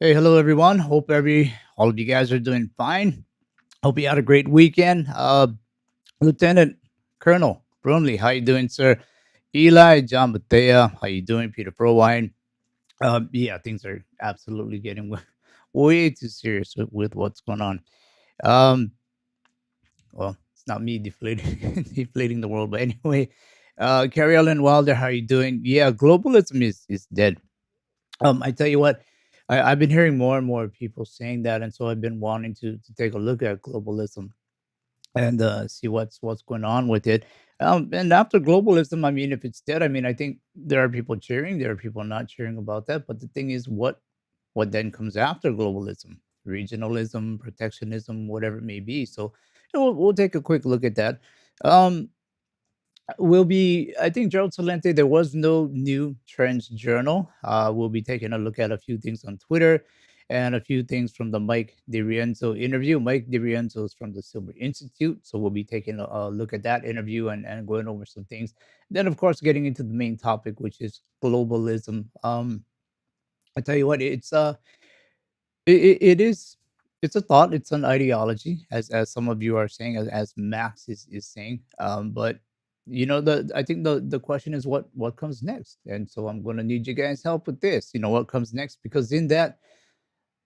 Hey, hello everyone. Hope all of you guys are doing fine. Hope you had a great weekend. Lieutenant Colonel Brunley, how you doing, sir? Eli, John Batea, how you doing? Peter Prowine. Yeah, things are absolutely getting way too serious with what's going on. Um, well, it's not me deflating deflating the world, but anyway, Carrie Ellen Wilder, how you doing? Yeah, globalism is dead. I tell you what, I've been hearing more and more people saying that, and so I've been wanting to take a look at globalism and see what's going on with it. And after globalism, I mean, if it's dead, I mean, I think there are people cheering, there are people not cheering about that. But the thing is, what then comes after globalism? Regionalism, protectionism, whatever it may be. So we'll take a quick look at that. Um, will be I think Gerald Salente, there was no new trends journal. We'll be taking a look at a few things on Twitter and a few things from the Mike DiRienzo interview. Mike DiRienzo is from the Silver Institute. So we'll be taking a look at that interview and going over some things. Then, of course, getting into the main topic, which is globalism. I tell you what, it is it's a thought, it's an ideology, as some of you are saying, as Max is saying. But the I think the question is what comes next, and so I'm going to need you guys' help with this. What comes next, because in that,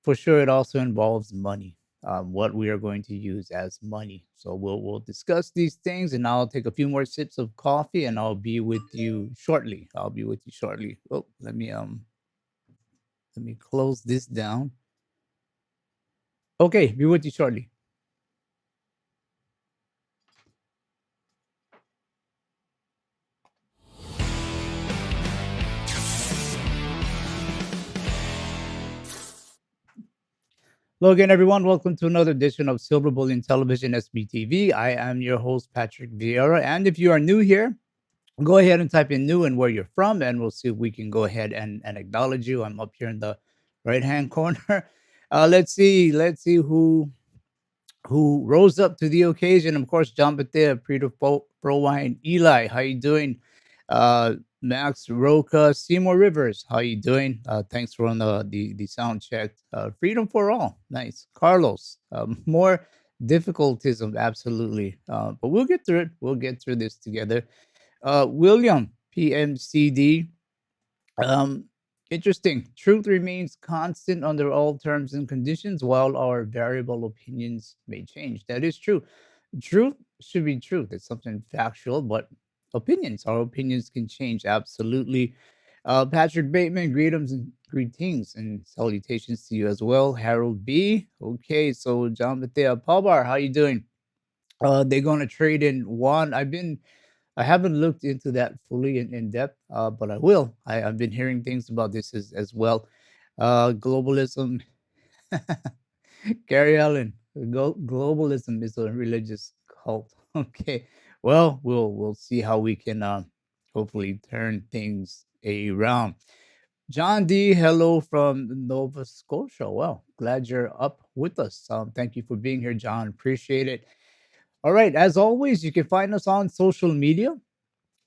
for sure, it also involves money. What we are going to use as money. So we'll discuss these things, and I'll take a few more sips of coffee, and I'll be with you shortly. I'll be with you shortly. Oh, let me close this down. Okay, be with you shortly. Hello again, everyone. Welcome to another edition of Silver Bullion Television SBTV. I am your host, Patrick Vieira. And if you are new here, go ahead and type in new and where you're from, and we'll see if we can go ahead and acknowledge you. I'm up here in the right hand corner. Let's see who rose up to the occasion. Of course, John Batea, Peter Prowine, Eli, how you doing? Uh, Max Roca, Seymour Rivers, how you doing? Thanks for on the sound check. Freedom for all, nice. Carlos, more difficultism, absolutely. But we'll get through it. We'll get through this together. William, PMCD, um, interesting. Truth remains constant under all terms and conditions, while our variable opinions may change. That is true. Truth should be truth. It's something factual, but our opinions can change. Absolutely. Patrick Bateman, greetings and salutations to you as well. Harold B. Okay, so John Bethea, Palbar, how you doing? They're gonna trade in one. I haven't looked into that fully in depth, but I will. I've been hearing things about this as well. Globalism, Gary Allen. Globalism is a religious cult. Okay, well, we'll see how we can hopefully turn things around. John D, hello from Nova Scotia. Well, glad you're up with us. Thank you for being here, John. Appreciate it. All right, as always, you can find us on social media.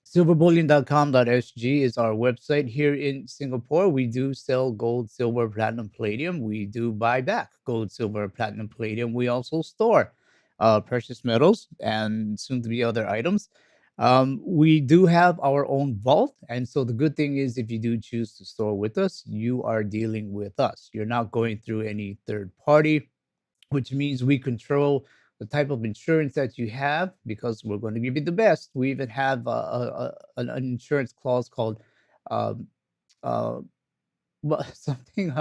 Silverbullion.com.sg is our website. Here in Singapore, we do sell gold, silver, platinum, palladium. We do buy back gold, silver, platinum, palladium. We also store precious metals and soon to be other items. We do have our own vault. And so the good thing is, if you do choose to store with us, you are dealing with us. You're not going through any third party, which means we control the type of insurance that you have, because we're going to give you the best. We even have an insurance clause called um, uh, something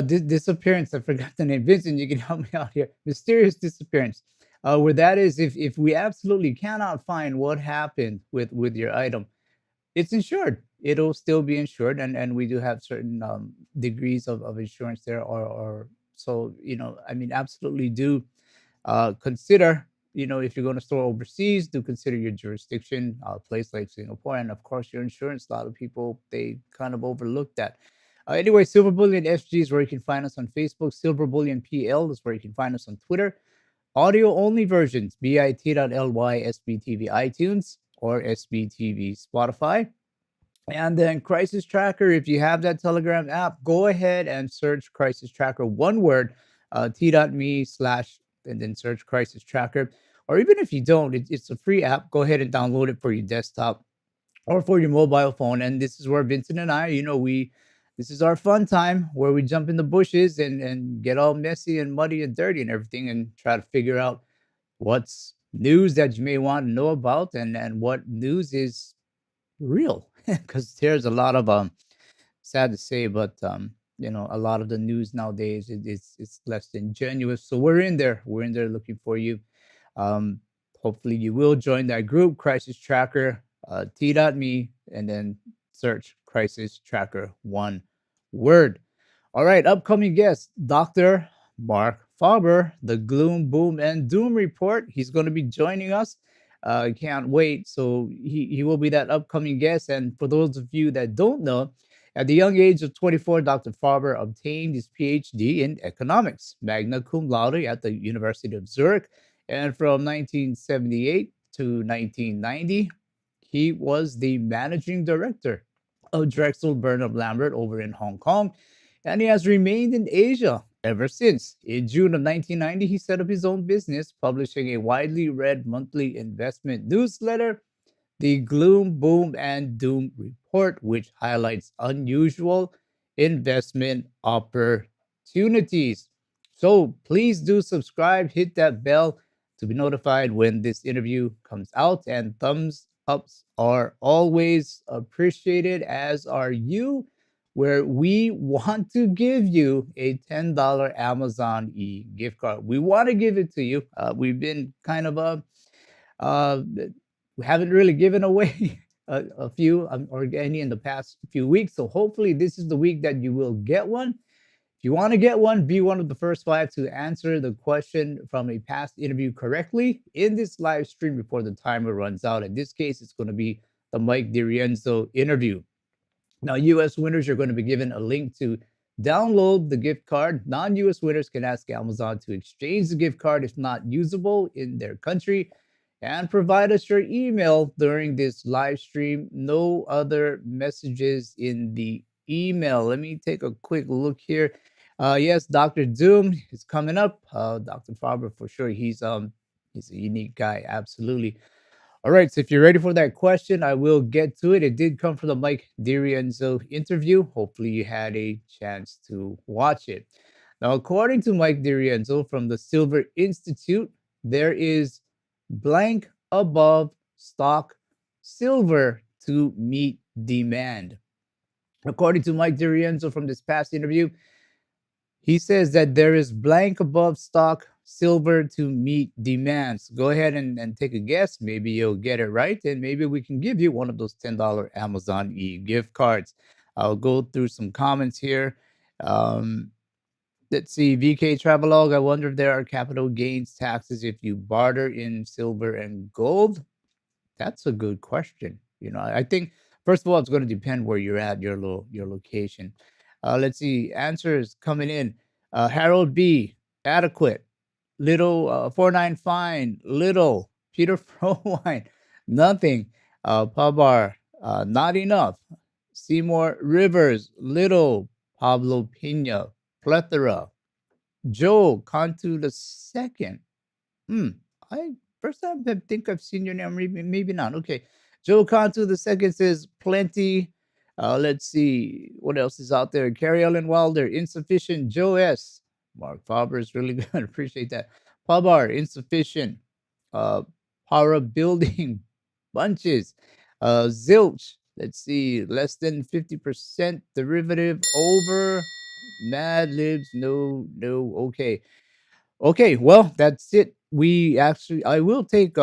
disappearance. I forgot the name. Vincent, you can help me out here. Mysterious disappearance. Where that is, if we absolutely cannot find what happened with your item, it's insured. It'll still be insured, and we do have certain degrees of insurance there, or so I mean, absolutely do consider, if you're going to store overseas, do consider your jurisdiction, a place like Singapore, and of course your insurance. A lot of people, they kind of overlook that. Anyway, Silver Bullion SG is where you can find us on Facebook. Silver Bullion PL is where you can find us on Twitter. Audio only versions, bit.ly SBTV iTunes or SBTV Spotify. And then Crisis Tracker, if you have that Telegram app, go ahead and search Crisis Tracker, one word, t.me slash, and then search Crisis Tracker. Or even if you don't, it's a free app. Go ahead and download it for your desktop or for your mobile phone. And this is where Vincent and I, this is our fun time where we jump in the bushes and get all messy and muddy and dirty and everything and try to figure out what's news that you may want to know about and what news is real. Because there's a lot of sad to say, but a lot of the news nowadays it's less than genuine. So we're in there looking for you. um Hopefully you will join that group, Crisis Tracker, t.me, and then search Crisis Tracker, one word. All right, upcoming guest, Dr. Mark Faber, the Gloom, Boom, and Doom Report. He's going to be joining us. I can't wait. So he will be that upcoming guest. And for those of you that don't know, at the young age of 24, Dr. Faber obtained his PhD in economics, magna cum laude at the University of Zurich. And from 1978 to 1990, he was the managing director of Drexel Burnham Lambert over in Hong Kong, and he has remained in Asia ever since. In June of 1990, he set up his own business, publishing a widely read monthly investment newsletter, the Gloom, Boom, and Doom Report, which highlights unusual investment opportunities. So please do subscribe, hit that bell to be notified when this interview comes out, and thumbs ups are always appreciated, as are you, where we want to give you a $10 Amazon gift card. We want to give it to you. We've been kind of uh, we haven't really given away a few or any in the past few weeks. So hopefully this is the week that you will get one. If you want to get one, be one of the first five to answer the question from a past interview correctly in this live stream before the timer runs out. In this case, it's going to be the Mike DiRienzo interview. Now, US winners are going to be given a link to download the gift card. Non US winners can ask Amazon to exchange the gift card if not usable in their country, and provide us your email during this live stream. No other messages in the email. Let me take a quick look here. Yes, Dr. Doom is coming up. Dr. Faber, for sure. He's a unique guy. Absolutely. All right, so if you're ready for that question, I will get to it. It did come from the Mike DiRienzo interview. Hopefully, you had a chance to watch it. Now, according to Mike DiRienzo from the Silver Institute, there is blank above stock silver to meet demand. According to Mike DiRienzo from this past interview, he says that there is blank above stock silver to meet demands. Go ahead and take a guess. Maybe you'll get it right, and maybe we can give you one of those $10 Amazon gift cards. I'll go through some comments here. Um, let's see. VK Travelog. I wonder if there are capital gains taxes if you barter in silver and gold. That's a good question. I think first of all, it's going to depend where you're at, your location. Let's see. Answers coming in. Harold B. Adequate. Little 49 fine. Little Peter Frowine. Nothing. Pabar. Not enough. Seymour Rivers. Little. Pablo Pina. Plethora. Joe Cantu the second. Hmm. I first time I think I've seen your name. Maybe not. Okay. Joe Cantu the second says plenty. Let's see what else is out there. Carrie Ellen Wilder, insufficient. Joe S. Mark Faber is really good. Appreciate that. Pabar, insufficient. Uh, Para building bunches. Zilch. Let's see, less than 50% derivative over. Mad libs. No, no. Okay. Okay, well, that's it. I will take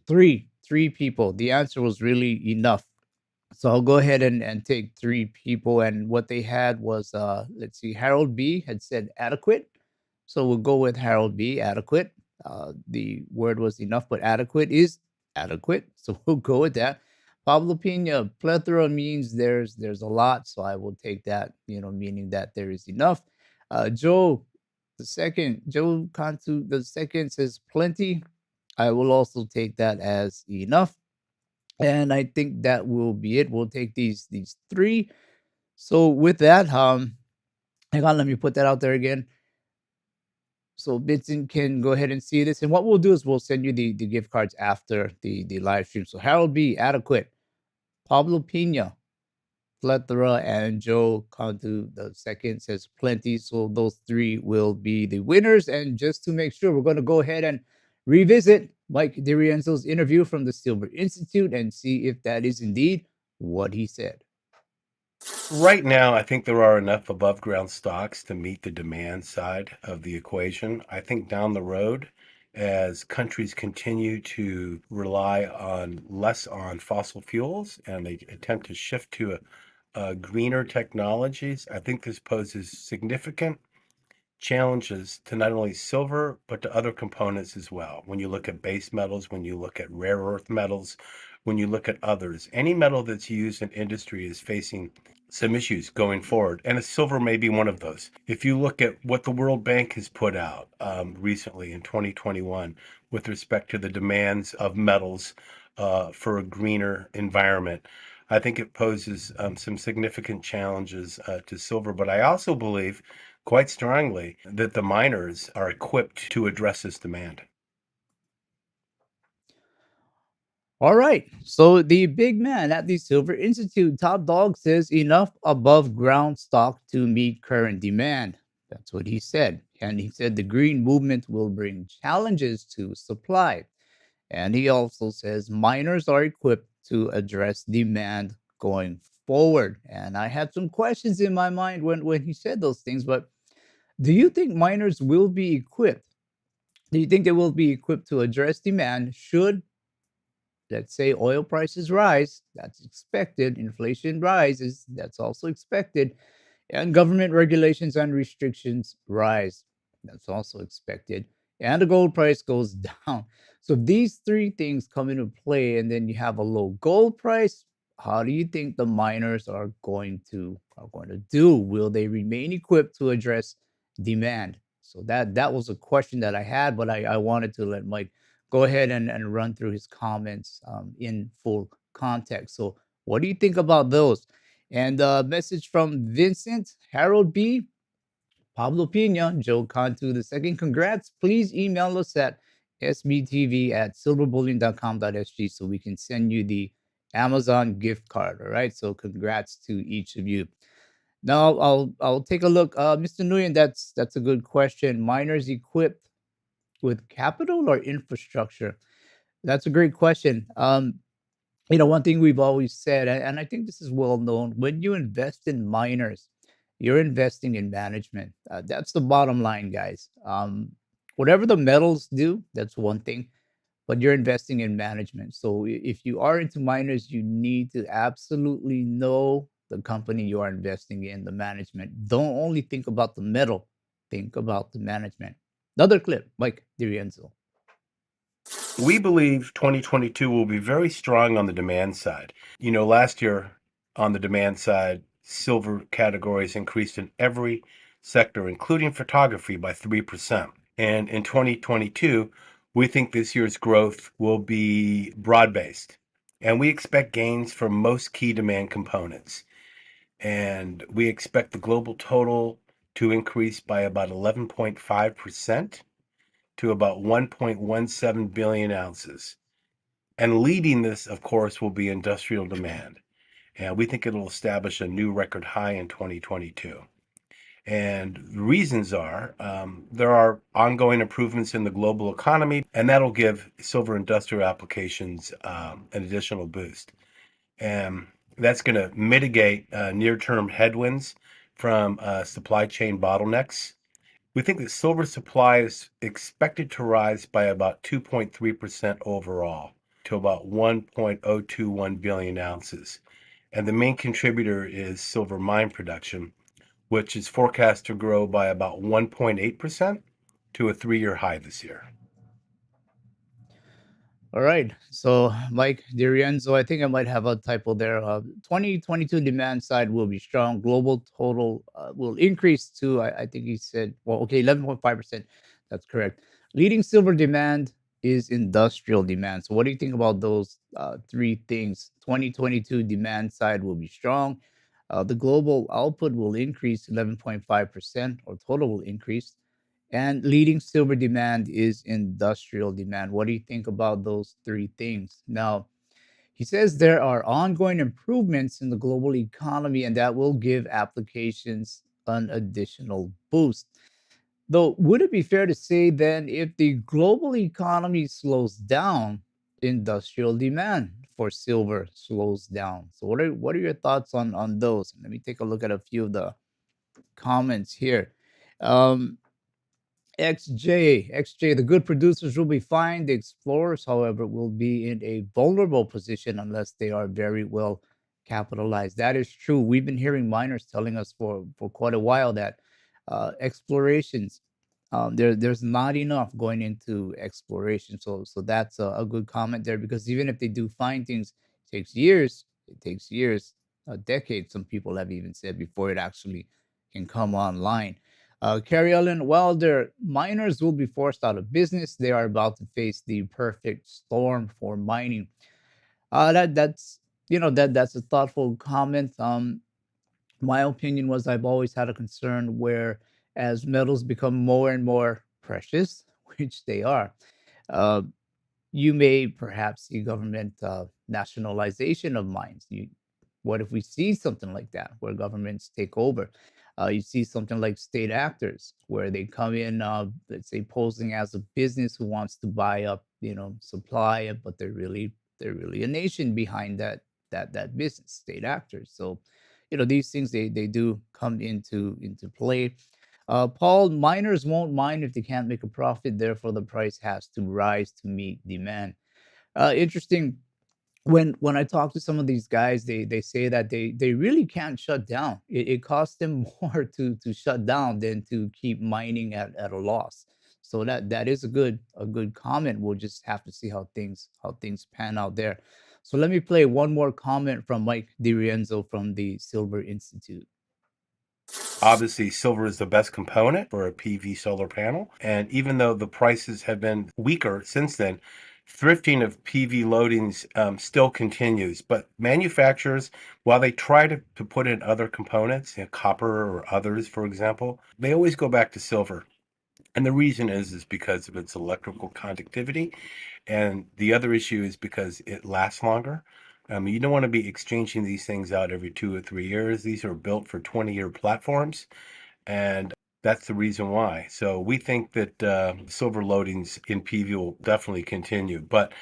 three people. The answer was really enough. So I'll go ahead and take three people. And what they had was let's see, Harold B had said adequate. So we'll go with Harold B, adequate. The word was enough, but adequate is adequate. So we'll go with that. Pablo Pina, plethora means there's a lot. So I will take that, meaning that there is enough. Joe Cantu the second says plenty. I will also take that as enough. And I think that will be it. We'll take these three. So with that, hang on, let me put that out there again. So Bitson can go ahead and see this. And what we'll do is we'll send you the gift cards after the live stream. So Harold B, Adequate, Pablo Pina, Plethora, and Joe Cantu the second says plenty. So those three will be the winners. And just to make sure, we're going to go ahead and revisit Mike DiRienzo's interview from the Silver Institute and see if that is indeed what he said. Right now, I think there are enough above ground stocks to meet the demand side of the equation. I think down the road, as countries continue to rely on less on fossil fuels and they attempt to shift to greener technologies, I think this poses significant challenges to not only silver, but to other components as well. When you look at base metals, when you look at rare earth metals, when you look at others, any metal that's used in industry is facing some issues going forward, and silver may be one of those. If you look at what the World Bank has put out recently in 2021 with respect to the demands of metals for a greener environment, I think it poses some significant challenges to silver. But I also believe quite strongly that the miners are equipped to address this demand. All right. So the big man at the Silver Institute, Top Dog, says enough above ground stock to meet current demand. That's what he said. And he said the green movement will bring challenges to supply. And he also says miners are equipped to address demand going forward. And I had some questions in my mind when he said those things, but do you think miners will be equipped? Do you think they will be equipped to address demand should, let's say, oil prices rise? That's expected. Inflation rises. That's also expected. And government regulations and restrictions rise. That's also expected. And the gold price goes down. So these three things come into play, and then you have a low gold price. How do you think the miners are going to do? Will they remain equipped to address demand? So that was a question that I had, but I wanted to let Mike go ahead and run through his comments in full context. So what do you think about those? And a message from Vincent, Harold B, Pablo Pina, Joe Cantu the second. Congrats. Please email us at sbtv@silverbullion.com.sg so we can send you the Amazon gift card. All right. So congrats to each of you. Now I'll take a look. Mr. Nguyen, that's a good question. Miners equipped with capital or infrastructure? That's a great question. One thing we've always said, and I think this is well known, when you invest in miners, you're investing in management. That's the bottom line, guys. Whatever the metals do, that's one thing, but you're investing in management. So if you are into miners, you need to absolutely know the company you are investing in, the management. Don't only think about the metal, think about the management. Another clip, Mike DiRienzo. We believe 2022 will be very strong on the demand side. Last year on the demand side, silver categories increased in every sector, including photography, by 3%. And in 2022, we think this year's growth will be broad based. And we expect gains for most key demand components. And we expect the global total to increase by about 11.5% to about 1.17 billion ounces. And leading this, of course, will be industrial demand. And we think it'll establish a new record high in 2022. And the reasons are there are ongoing improvements in the global economy, and that'll give silver industrial applications an additional boost. And that's going to mitigate near term headwinds from supply chain bottlenecks. We think that silver supply is expected to rise by about 2.3% overall to about 1.021 billion ounces. And the main contributor is silver mine production, which is forecast to grow by about 1.8% to a 3-year high this year. All right. So, Mike DiRienzo, I think I might have a typo there. 2022 demand side will be strong. Global total will increase to, I think he said, well, okay, 11.5%. That's correct. Leading silver demand is industrial demand. So, what do you think about those three things? 2022 demand side will be strong. The global output will increase 11.5%, or total will increase. And leading silver demand is industrial demand. What do you think about those three things? Now, he says there are ongoing improvements in the global economy, and that will give applications an additional boost. Though, would it be fair to say then if the global economy slows down, industrial demand for silver slows down? So, what are your thoughts on those? Let me take a look at a few of the comments here. Um, XJ, the good producers will be fine. The explorers, however, will be in a vulnerable position unless they are very well capitalized. That is true. We've been hearing miners telling us for quite a while that explorations, there's not enough going into exploration. So that's a good comment there, because even if they do find things, it takes years. It takes years, a decade. Some people have even said, before it actually can come online. Carrie Ellen, while their miners will be forced out of business, they are about to face the perfect storm for mining. That's that's a thoughtful comment. My opinion was, I've always had a concern where, as metals become more and more precious, which they are, uh, you may perhaps see government nationalization of mines. What if we see something like that, where governments take over? You see something like state actors, where they come in, let's say, posing as a business who wants to buy up, supply, but they're really a nation behind that business. State actors. So, these things, they do come into play. Paul, miners won't mine if they can't make a profit. Therefore, the price has to rise to meet demand. Interesting. When I talk to some of these guys, they say that they really can't shut down. It costs them more to shut down than to keep mining at a loss. So that is a good comment. We'll just have to see how things pan out there. So let me play one more comment from Mike DiRienzo from the Silver Institute. Obviously, silver is the best component for a PV solar panel. And even though the prices have been weaker since then, thrifting of PV loadings still continues. But manufacturers, while they try to put in other components, copper or others, for example, they always go back to silver. And the reason is because of its electrical conductivity. And the other issue is because it lasts longer. You don't want to be exchanging these things out every 2 or 3 years. These are built for 20-year platforms, and that's the reason why. So we think that silver loadings in PV will definitely continue. But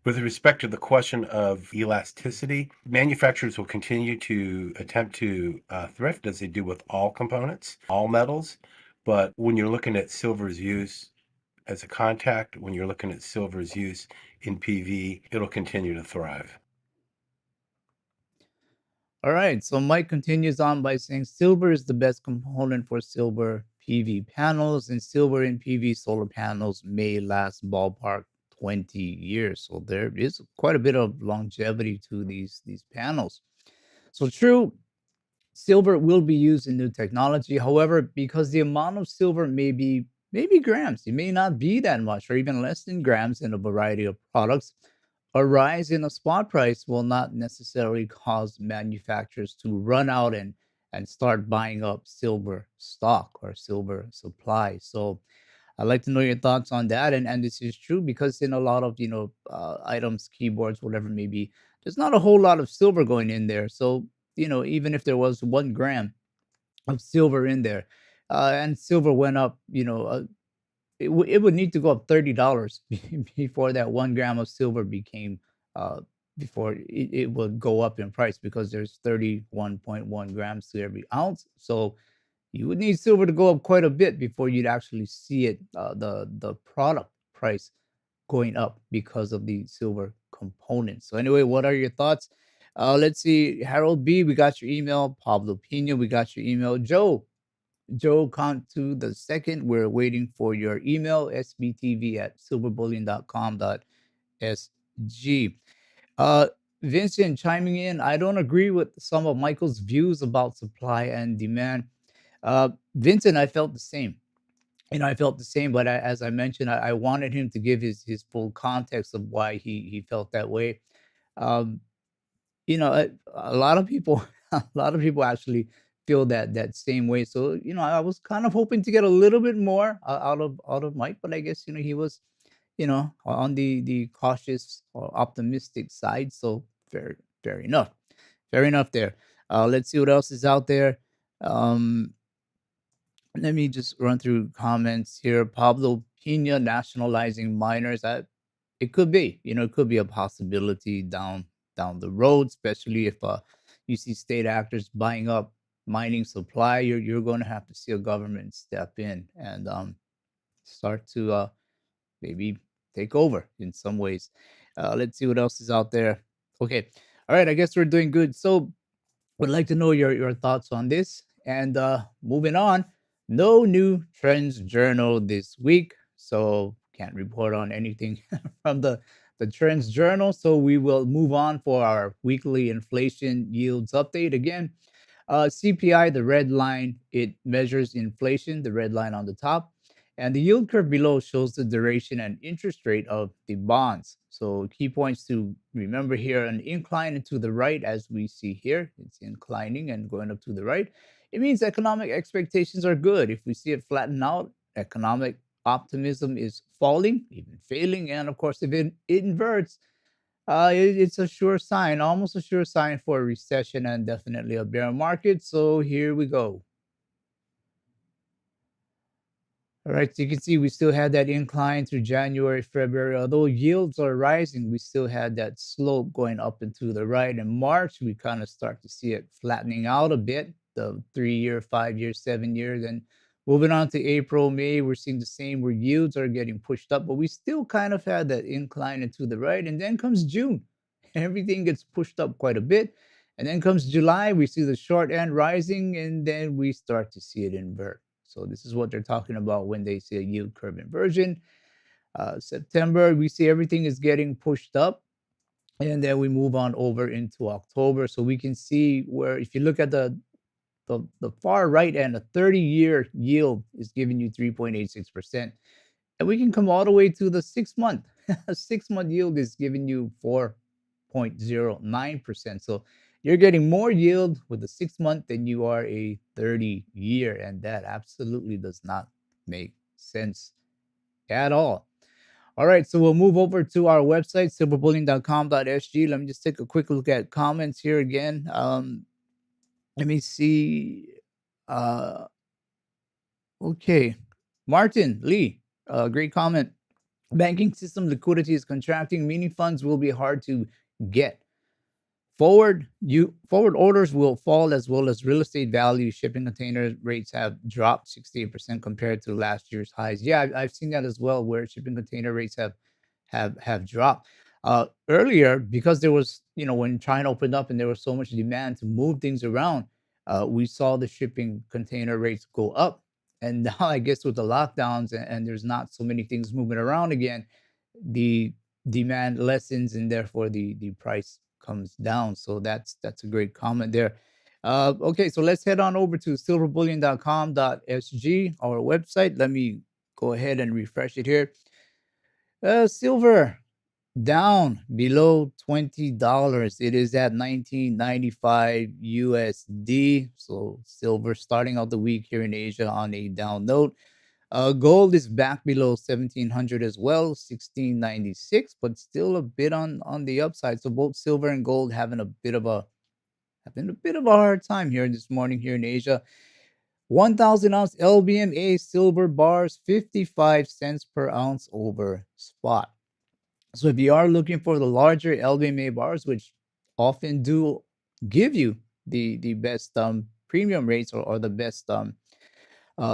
with respect to the question of elasticity, manufacturers will continue to attempt to thrift, as they do with all components, all metals. But when you're looking at silver's use as a contact, when you're looking at silver's use in PV, it'll continue to thrive. All right. So Mike continues on by saying silver is the best component for silver PV panels, and silver in PV solar panels may last ballpark 20 years. So there is quite a bit of longevity to these panels. So true, silver will be used in new technology. However, because the amount of silver may be maybe grams, it may not be that much, or even less than grams in a variety of products, a rise in the spot price will not necessarily cause manufacturers to run out and start buying up silver stock or silver supply. So I'd like to know your thoughts on that. And this is true because in a lot of items, keyboards, whatever it may be, there's not a whole lot of silver going in there. So even if there was 1 gram of silver in there, and silver went up, it would need to go up $30 before that 1 gram of silver became before it would go up in price, because there's 31.1 grams to every ounce. So you would need silver to go up quite a bit before you'd actually see it, the product price going up because of the silver components. So anyway, what are your thoughts? Let's see. Harold B, we got your email. Pablo Pina, we got your email. Joe Cantu the second, we're waiting for your email, sbtv@silverbullion.com.sg. Uh, Vincent chiming in, I don't agree with some of Michael's views about supply and demand. Vincent, I felt the same. I felt the same, but as I mentioned, I wanted him to give his full context of why he felt that way. Um, a lot of people, a lot of people actually feel that same way. So I was kind of hoping to get a little bit more out of Mike, but I guess he was on the cautious or optimistic side. So fair enough, fair enough there. Let's see what else is out there. Um, Let me just run through comments here. Pablo Pina nationalizing miners. It could be, it could be a possibility down the road, especially if you see state actors buying up mining supply. You're going to have to see a government step in and start to maybe take over in some ways. Let's see what else is out there. Okay, all right. I guess we're doing good. So would like to know your thoughts on this. And moving on, no new trends journal this week, so can't report on anything from the trends journal. So we will move on for our weekly inflation yields update again. CPI, the red line, it measures inflation, the red line on the top. And the yield curve below shows the duration and interest rate of the bonds. So, key points to remember here: an incline to the right, as we see here, it's inclining and going up to the right. It means economic expectations are good. If we see it flatten out, economic optimism is falling, even failing. And of course, if it inverts, it's a sure sign, almost a sure sign for a recession and definitely a bear market. So here we go. All right, so you can see we still had that incline through January, February. Although yields are rising, we still had that slope going up and to the right. In March, we kind of start to see it flattening out a bit, the 3 year, 5 year, 7 years. And moving on to April, May, we're seeing the same where yields are getting pushed up, but we still kind of had that incline and to the right. And then comes June, everything gets pushed up quite a bit. And then comes July, we see the short end rising, and then we start to see it invert. So this is what they're talking about when they say yield curve inversion. September, we see everything is getting pushed up, and then we move on over into October. So we can see where if you look at the far right end, a 30-year yield is giving you 3.86%. And we can come all the way to the 6 month. A 6 month yield is giving you 4.09%. So you're getting more yield with the 6 month than you are a 30-year. And that absolutely does not make sense at all. All right, so we'll move over to our website, silverbullying.com.sg. Let me just take a quick look at comments here again. Let me see. Uh, okay. Martin Lee, great comment. Banking system liquidity is contracting, meaning funds will be hard to get. Forward orders will fall as well as real estate value. Shipping container rates have dropped 68% compared to last year's highs. Yeah, I've seen that as well, where shipping container rates have dropped. Earlier, because there was, when China opened up and there was so much demand to move things around, we saw the shipping container rates go up. And now, I guess, with the lockdowns and there's not so many things moving around again, the demand lessens and therefore the price comes down. So that's a great comment there. Okay, so let's head on over to silverbullion.com.sg, our website. Let me go ahead and refresh it here. Silver down below $20. It is at 19.95 USD. So silver starting out the week here in Asia on a down note. Gold is back below 1700 as well, 1696, but still a bit on the upside. So both silver and gold having a bit of a hard time here this morning here in Asia. 1,000 ounce LBMA silver bars, 55 cents per ounce over spot. So if you are looking for the larger LBMA bars, which often do give you the best premium rates or the best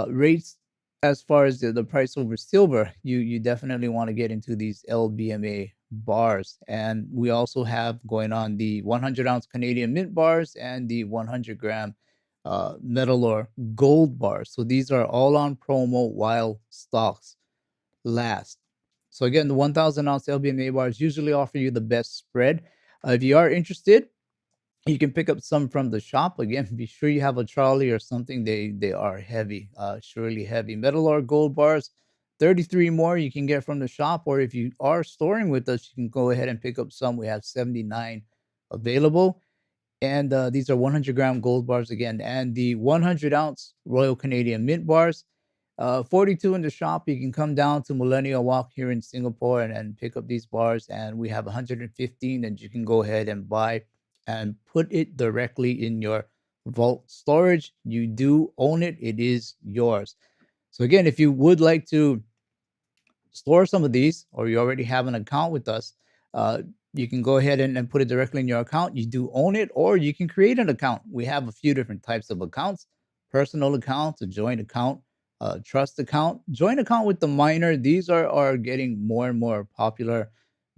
rates as far as the price over silver, you definitely want to get into these LBMA bars. And we also have going on the 100 ounce Canadian mint bars and the 100 gram metal or gold bars. So these are all on promo while stocks last. So again, the 1,000 ounce LBMA bars usually offer you the best spread. If you are interested, You can pick up some from the shop. Again, be sure you have a trolley or something. They are heavy, surely heavy. Metal or gold bars, 33 more you can get from the shop. Or if you are storing with us, you can go ahead and pick up some. We have 79 available. And these are 100-gram gold bars again. And the 100-ounce Royal Canadian Mint bars, 42 in the shop. You can come down to Millennial Walk here in Singapore and pick up these bars. And we have 115 that you can go ahead and buy and put it directly in your vault storage. You do own it, it is yours. So, again, if you would like to store some of these, or you already have an account with us, you can go ahead and put it directly in your account. You do own it, or you can create an account. We have a few different types of accounts: personal accounts, a joint account, trust account, joint account with the minor. These are getting more and more popular.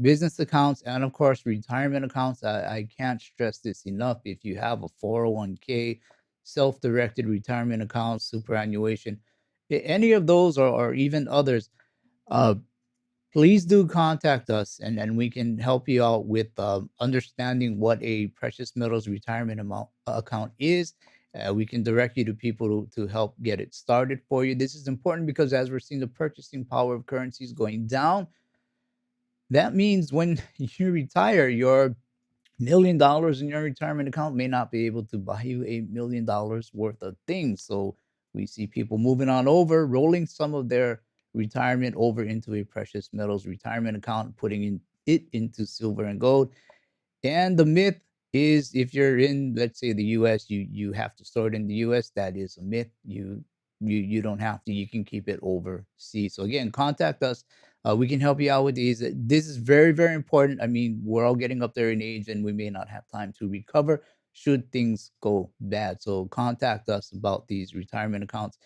Business accounts, and of course, retirement accounts. I can't stress this enough. If you have a 401k, self directed retirement account, superannuation, any of those, or even others, uh, please do contact us, and we can help you out with understanding what a precious metals retirement amount account is. We can direct you to people to help get it started for you. This is important because as we're seeing the purchasing power of currencies going down, that means when you retire, your $1 million in your retirement account may not be able to buy you $1 million worth of things. So we see people moving on over, rolling some of their retirement over into a precious metals retirement account, putting it into silver and gold. And the myth is, if you're in, let's say, the US, you have to store it in the US. That is a myth. You don't have to. You can keep it overseas. So again, contact us. We can help you out with these. This is very, very important. I mean, we're all getting up there in age, and we may not have time to recover should things go bad. So contact us about these retirement accounts.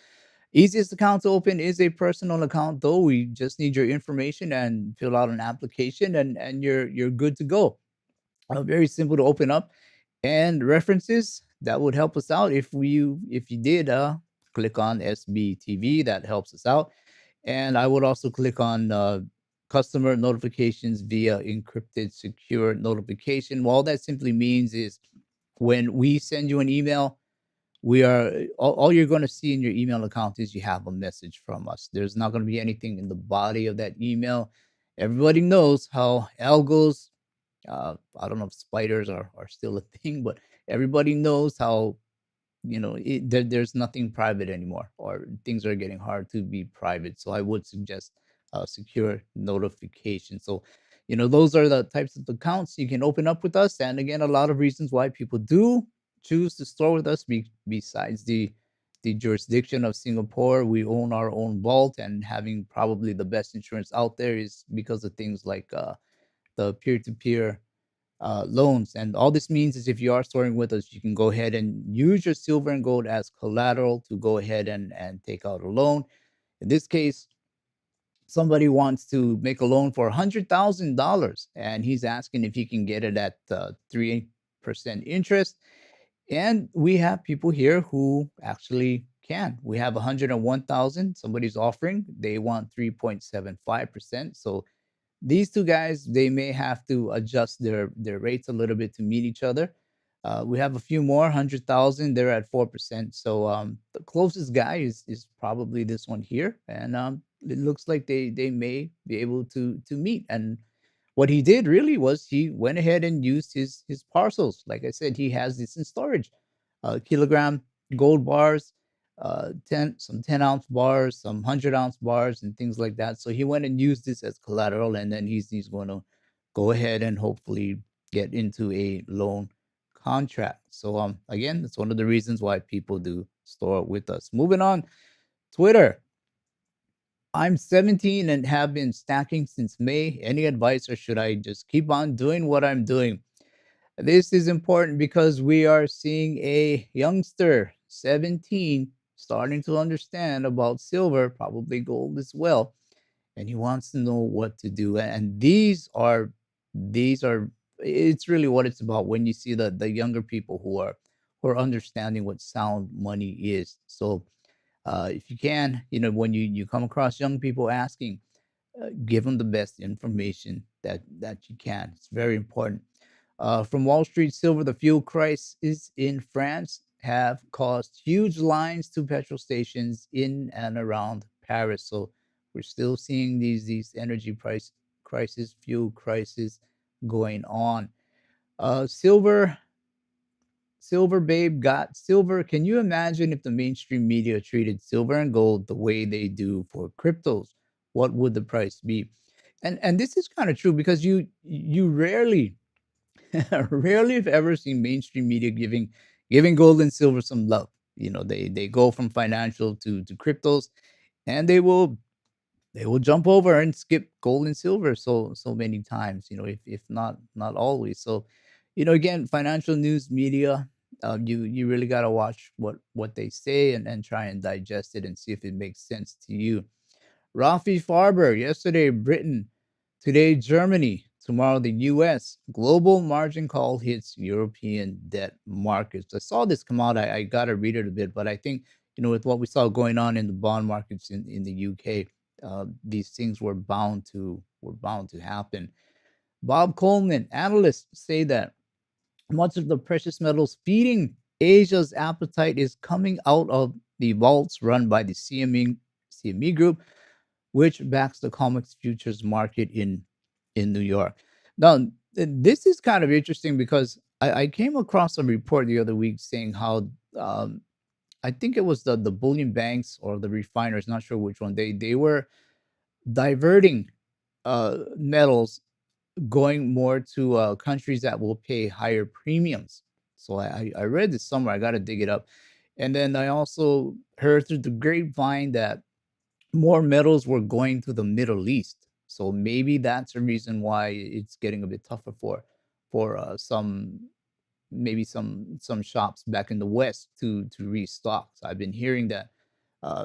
Easiest account to open is a personal account, though. We just need your information and fill out an application, and you're good to go. Very simple to open up, and references that would help us out if you did click on SBTV. That helps us out. And I would also click on customer notifications via encrypted secure notification. Well, all that simply means is when we send you an email, we are all you're going to see in your email account is you have a message from us. There's not going to be anything in the body of that email. Everybody knows how algos, I don't know if spiders are still a thing, but everybody knows how, there's nothing private anymore, or things are getting hard to be private. So I would suggest secure notification. So, those are the types of accounts you can open up with us. And again, a lot of reasons why people do choose to store with us, besides the jurisdiction of Singapore. We own our own vault, and having probably the best insurance out there is because of things like the peer-to-peer loans. And all this means is, if you are storing with us, you can go ahead and use your silver and gold as collateral to go ahead and take out a loan. In this case, somebody wants to make a loan for $100,000, and he's asking if he can get it at 3% interest. And we have people here who actually can. We have 101,000. Somebody's offering. They want 3.75%. So these two guys, they may have to adjust their rates a little bit to meet each other. We have a few more, 100,000. They're at 4%. So the closest guy is probably this one here, and it looks like they may be able to meet. And what he did really was he went ahead and used his parcels. Like I said, he has this in storage. Kilogram gold bars, 10-ounce bars, some 100-ounce bars, and things like that. So he went and used this as collateral, and then he's going to go ahead and hopefully get into a loan contract. So again, that's one of the reasons why people do store with us. Moving on, Twitter. I'm 17 and have been stacking since May. Any advice, or should I just keep on doing what I'm doing? This is important because we are seeing a youngster, 17, starting to understand about silver, probably gold as well, and he wants to know what to do. And these are it's really what it's about when you see the younger people who are understanding what sound money is. So if you can, when you come across young people asking, give them the best information that you can. It's very important. From Wall Street Silver, the fuel crisis in France have caused huge lines to petrol stations in and around Paris. So we're still seeing these energy price crisis, fuel crisis going on. Silver, Silver Babe got silver. Can you imagine if the mainstream media treated silver and gold the way they do for cryptos? What would the price be? And this is kind of true because you rarely rarely if ever seen mainstream media giving gold and silver some love. They go from financial to cryptos, and they will jump over and skip gold and silver so many times. If not always. So, again, financial news media. You really gotta watch what they say and try and digest it and see if it makes sense to you. Rafi Farber, yesterday Britain, today Germany, tomorrow the US. Global margin call hits European debt markets. I saw this come out. I got to read it a bit, but I think, with what we saw going on in the bond markets in the UK, these things were bound to happen. Bob Coleman, analysts say that much of the precious metals feeding Asia's appetite is coming out of the vaults run by the CME Group, which backs the comics futures market in New York. Now, this is kind of interesting because I came across a report the other week saying how I think it was the bullion banks or the refiners, not sure which one, they were diverting metals going more to countries that will pay higher premiums. So I read this somewhere. I got to dig it up. And then I also heard through the grapevine that more metals were going to the Middle East. So maybe that's a reason why it's getting a bit tougher for some maybe some shops back in the West to restock. So I've been hearing that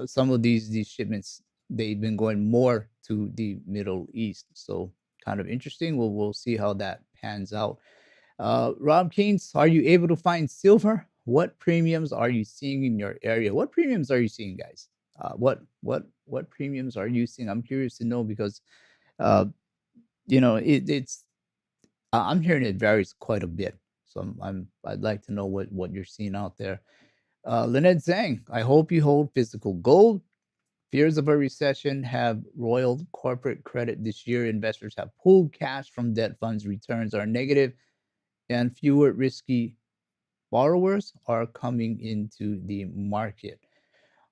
some of these shipments they've been going more to the Middle East. So kind of interesting. We'll see how that pans out. Rob Keynes, are you able to find silver? What premiums are you seeing in your area? What premiums are you seeing, guys? What premiums are you seeing? I'm curious to know because uh, I'm hearing it varies quite a bit. So I'd like to know what you're seeing out there. Lynette Zhang, I hope you hold physical gold. Fears of a recession have roiled corporate credit this year. Investors have pulled cash from debt funds. Returns are negative, and fewer risky borrowers are coming into the market.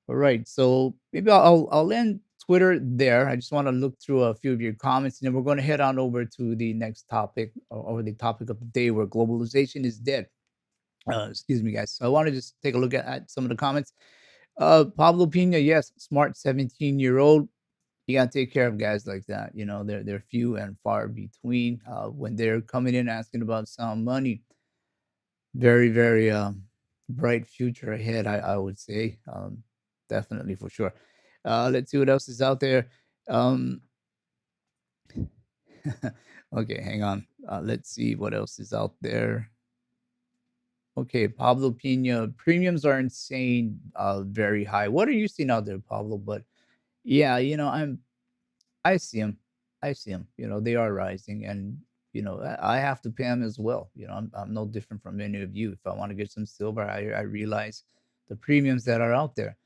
All right, so maybe I'll end Twitter there. I just want to look through a few of your comments, and then we're going to head on over to the next topic or the topic of the day, where globalization is dead. Excuse me, guys. So I want to just take a look at some of the comments. Pablo Pina, yes, smart 17-year-old. You gotta take care of guys like that. They're few and far between. When they're coming in asking about some money, very, very bright future ahead, I would say. Definitely for sure. Let's see what else is out there. Um, okay, hang on. Let's see what else is out there. Okay, Pablo Pina, premiums are insane, very high. What are you seeing out there, Pablo? But yeah, I see them. I see them. They are rising, and I have to pay them as well. I'm no different from any of you. If I want to get some silver, I realize the premiums that are out there.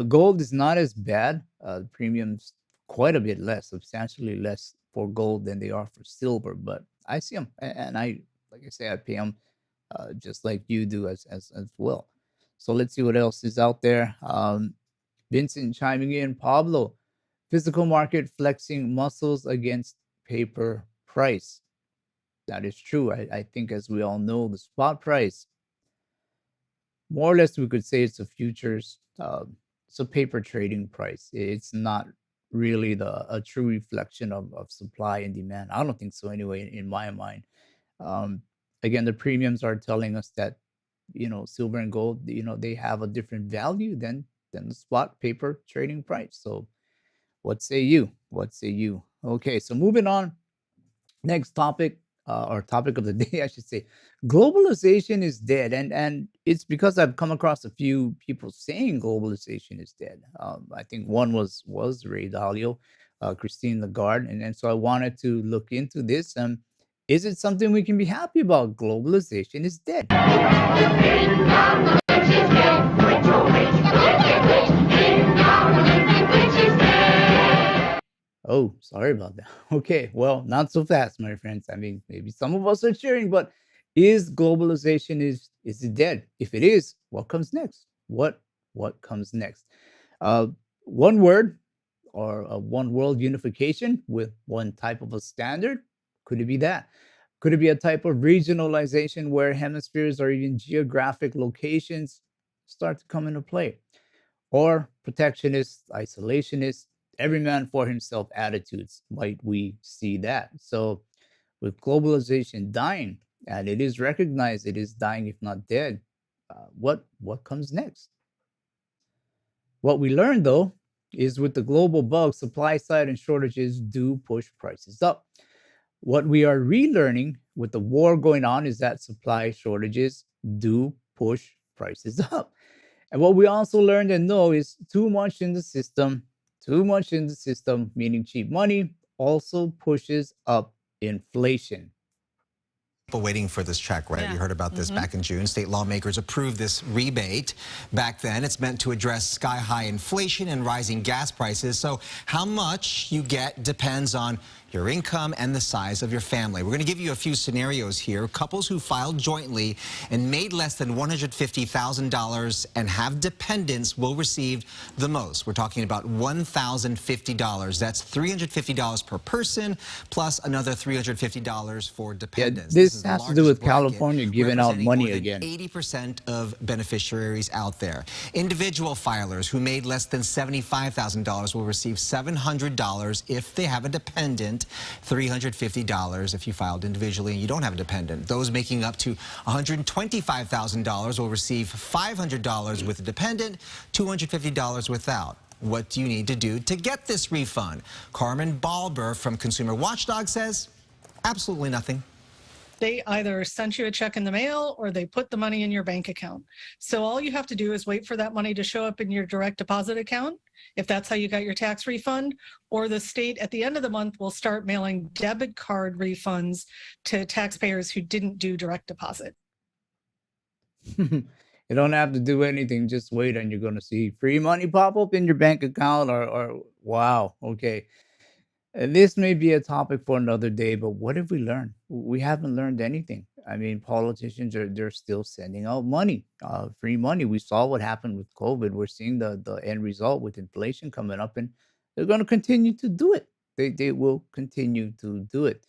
Gold is not as bad. The premiums quite a bit less, substantially less for gold than they are for silver. But I see them, and like I say, I pay them just like you do as well. So let's see what else is out there. Vincent chiming in. Pablo, physical market flexing muscles against paper price. That is true. I think, as we all know, the spot price, more or less, we could say it's a futures, it's a paper trading price. It's not really a true reflection of supply and demand. I don't think so, anyway, in my mind. Um, Again, the premiums are telling us that silver and gold, they have a different value than the spot paper trading price. So what say you? What say you? Okay, so moving on. Next topic, or topic of the day, I should say. Globalization is dead, and it's because I've come across a few people saying globalization is dead. I think one was Ray Dalio, Christine Lagarde, and so I wanted to look into this. Is it something we can be happy about? Globalization is dead. Oh, sorry about that. Okay, well, not so fast, my friends. I mean, maybe some of us are cheering, but is globalization is it dead? If it is, what comes next? What comes next? Uh, one word or a one world unification with one type of a standard? Could it be that? Could it be a type of regionalization where hemispheres or even geographic locations start to come into play? Or protectionist, isolationist, every man for himself attitudes? Might we see that? So, with globalization dying, and it is recognized it is dying, if not dead, what comes next? What we learned though is with the global bug, supply side and shortages do push prices up. What we are relearning with the war going on is that supply shortages do push prices up. And what we also learned and know is too much in the system, meaning cheap money, also pushes up inflation. People waiting for this check, right? We heard about this back in June. State lawmakers approved this rebate. Back then, it's meant to address sky-high inflation and rising gas prices. So how much you get depends on your income and the size of your family. We're going to give you a few scenarios here. Couples who filed jointly and made less than $150,000 and have dependents will receive the most. We're talking about $1,050. That's $350 per person, plus another $350 for Yeah, dependents. this Is the has to do largest with bracket, California giving out representing money more than again. 80% of beneficiaries out there. Individual filers who made less than $75,000 will receive $700 if they have a dependent, $350 if you filed individually and you don't have a dependent. Those making up to $125,000 will receive $500 with a dependent, $250 without. What do you need to do to get this refund? Carmen Balber from Consumer Watchdog says absolutely nothing. They either sent you a check in the mail or they put the money in your bank account. So all you have to do is wait for that money to show up in your direct deposit account, if that's how you got your tax refund, or the state at the end of the month will start mailing debit card refunds to taxpayers who didn't do direct deposit. You don't have to do anything, just wait and you're going to see free money pop up in your bank account or wow, okay. This may be a topic for another day, but what have we learned? We haven't learned anything. I mean, politicians they're still sending out money, free money. We saw what happened with COVID. We're seeing the end result with inflation coming up, and they're going to continue to do it. They will continue to do it.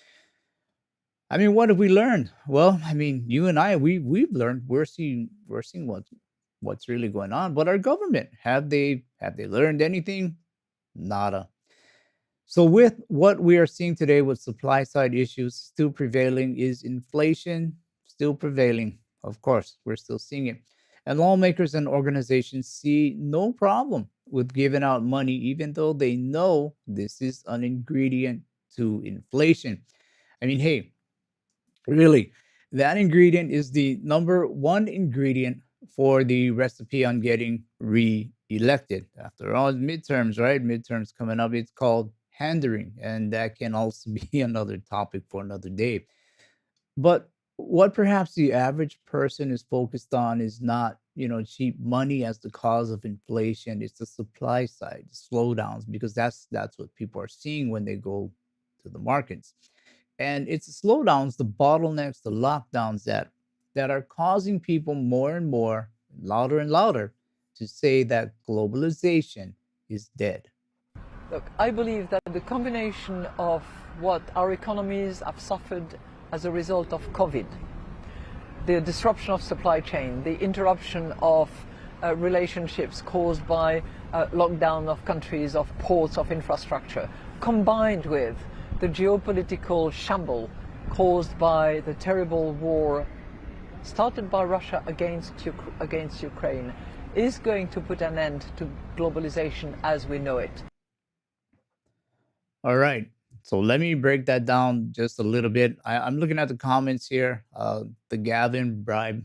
I mean, what have we learned? Well, I mean, you and I, we've learned. We're seeing what's really going on. But our government, have they learned anything? Nada. So, with what we are seeing today with supply side issues still prevailing, is inflation still prevailing? Of course, we're still seeing it. And lawmakers and organizations see no problem with giving out money, even though they know this is an ingredient to inflation. I mean, hey, really, that ingredient is the number one ingredient for the recipe on getting re-elected. After all, midterms, right? Midterms coming up. It's called pandering, and that can also be another topic for another day. But what perhaps the average person is focused on is not, cheap money as the cause of inflation. It's the supply side, slowdowns, because that's what people are seeing when they go to the markets. And it's the slowdowns, the bottlenecks, the lockdowns that are causing people more and more, louder and louder, to say that globalization is dead. Look, I believe that the combination of what our economies have suffered as a result of COVID, the disruption of supply chain, the interruption of relationships caused by lockdown of countries, of ports, of infrastructure, combined with the geopolitical shamble caused by the terrible war started by Russia against Ukraine, is going to put an end to globalization as we know it. All right. So let me break that down just a little bit. I'm looking at the comments here. The Gavin bribe,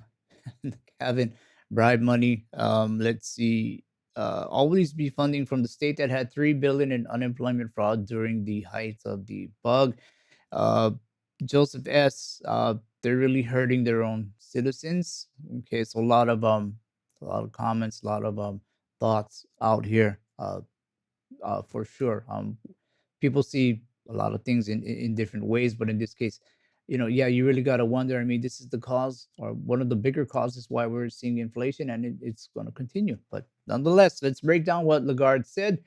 the Gavin bribe money. Let's see. Always be funding from the state that had 3 billion in unemployment fraud during the height of the bug. Uh, Joseph S. They're really hurting their own citizens. Okay, so a lot of comments, a lot of thoughts out here. For sure. People see a lot of things in different ways, but in this case, yeah, you really got to wonder. I mean, this is the cause, or one of the bigger causes, why we're seeing inflation, and it's going to continue. But nonetheless, let's break down what Lagarde said.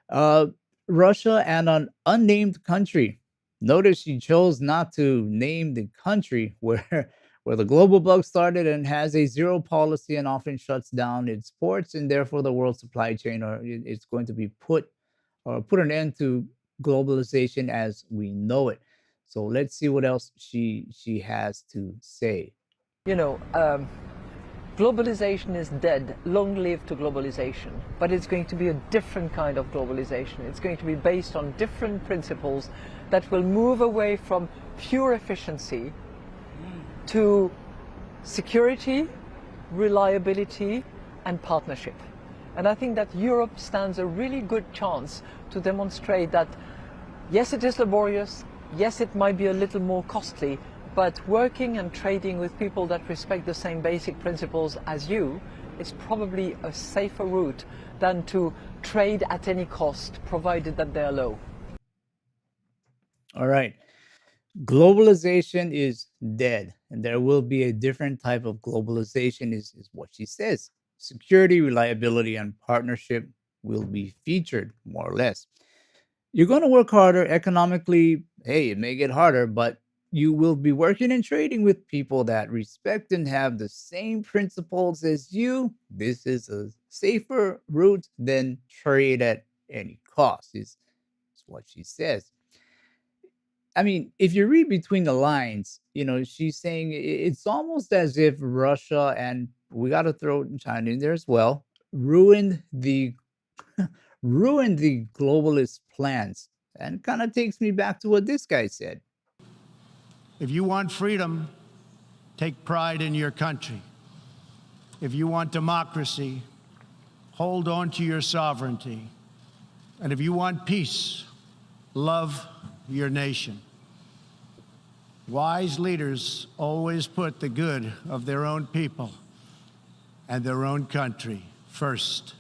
uh, Russia and an unnamed country. Notice she chose not to name the country where the global bug started, and has a zero policy and often shuts down its ports, and therefore the world supply chain, or it's going to be put an end to globalization as we know it. So let's see what else she has to say. You know, globalization is dead. Long live to globalization. But it's going to be a different kind of globalization. It's going to be based on different principles that will move away from pure efficiency to security, reliability, and partnership. And I think that Europe stands a really good chance to demonstrate that, yes, it is laborious, yes, it might be a little more costly, but working and trading with people that respect the same basic principles as you is probably a safer route than to trade at any cost, provided that they're low. All right. Globalization is dead, and there will be a different type of globalization, is what she says. Security, reliability, and partnership will be featured, more or less. You're going to work harder economically. Hey, it may get harder, but you will be working and trading with people that respect and have the same principles as you. This is a safer route than trade at any cost, is what she says. I mean, if you read between the lines, she's saying it's almost as if Russia, and we got to throw China in there as well, ruined the ruined the globalist plans. And kind of takes me back to what this guy said. If you want freedom, take pride in your country. If you want democracy, hold on to your sovereignty. And if you want peace, love your nation. Wise leaders always put the good of their own people and their own country first.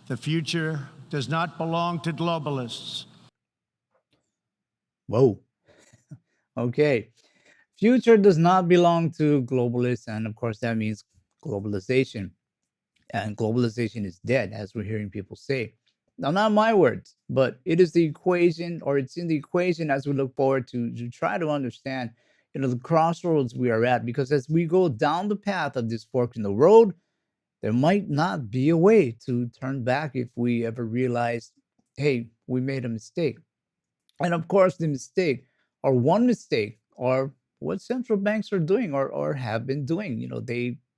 The future does not belong to globalists. Whoa. Okay. Future does not belong to globalists. And of course, that means globalization. And globalization is dead, as we're hearing people say. Now, not my words, but it is the equation, or it's in the equation as we look forward to try to understand, the crossroads we are at. Because as we go down the path of this fork in the road, there might not be a way to turn back if we ever realize, hey, we made a mistake. And of course, the mistake, or one mistake, or what central banks are doing, or have been doing,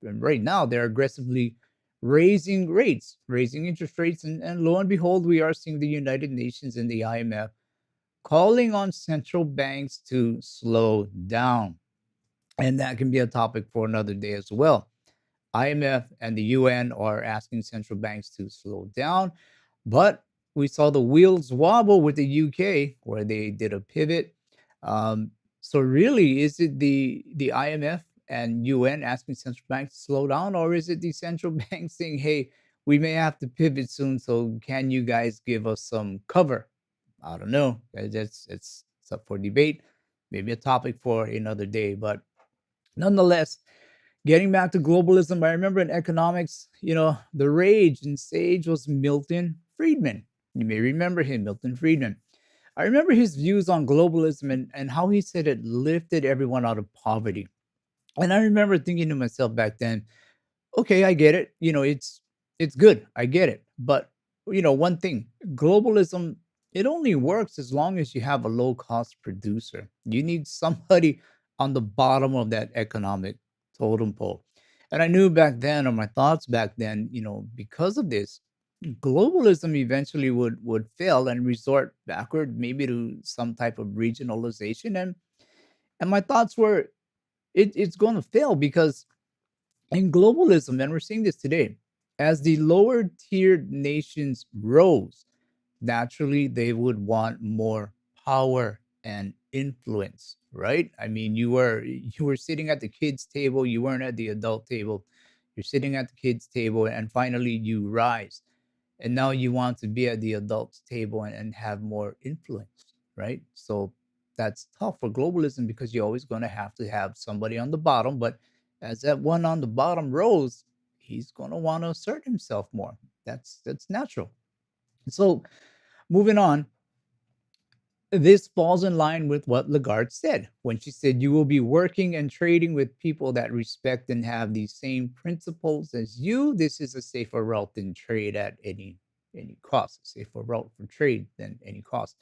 right now they're aggressively raising rates, raising interest rates. And lo and behold, we are seeing the United Nations and the IMF calling on central banks to slow down. And that can be a topic for another day as well. IMF and the UN are asking central banks to slow down. But we saw the wheels wobble with the UK, where they did a pivot. So really, is it the IMF and UN asking central banks to slow down, or is it the central bank saying, hey, we may have to pivot soon, so can you guys give us some cover? I don't know. It's up for debate. Maybe a topic for another day. But nonetheless, getting back to globalism, I remember in economics, the rage and sage was Milton Friedman. You may remember him, Milton Friedman. I remember his views on globalism, and how he said it lifted everyone out of poverty. And I remember thinking to myself back then, okay, I get it. It's good. I get it. But one thing, globalism, it only works as long as you have a low cost producer. You need somebody on the bottom of that economic totem pole. And I knew back then, or my thoughts back then, because of this, globalism eventually would fail and resort backward, maybe to some type of regionalization. And my thoughts were, it's going to fail, because in globalism, and we're seeing this today, as the lower tiered nations rose, naturally they would want more power and influence, right? I mean, you were sitting at the kids' table, you weren't at the adult table. You're sitting at the kids' table, and finally you rise, and now you want to be at the adults' table and have more influence, right? So that's tough for globalism because you're always going to have somebody on the bottom, but as that one on the bottom rose, he's going to want to assert himself more. That's natural. So moving on, this falls in line with what Lagarde said when she said you will be working and trading with people that respect and have the same principles as you. This is a safer route than trade at any cost. A safer route for trade than any cost.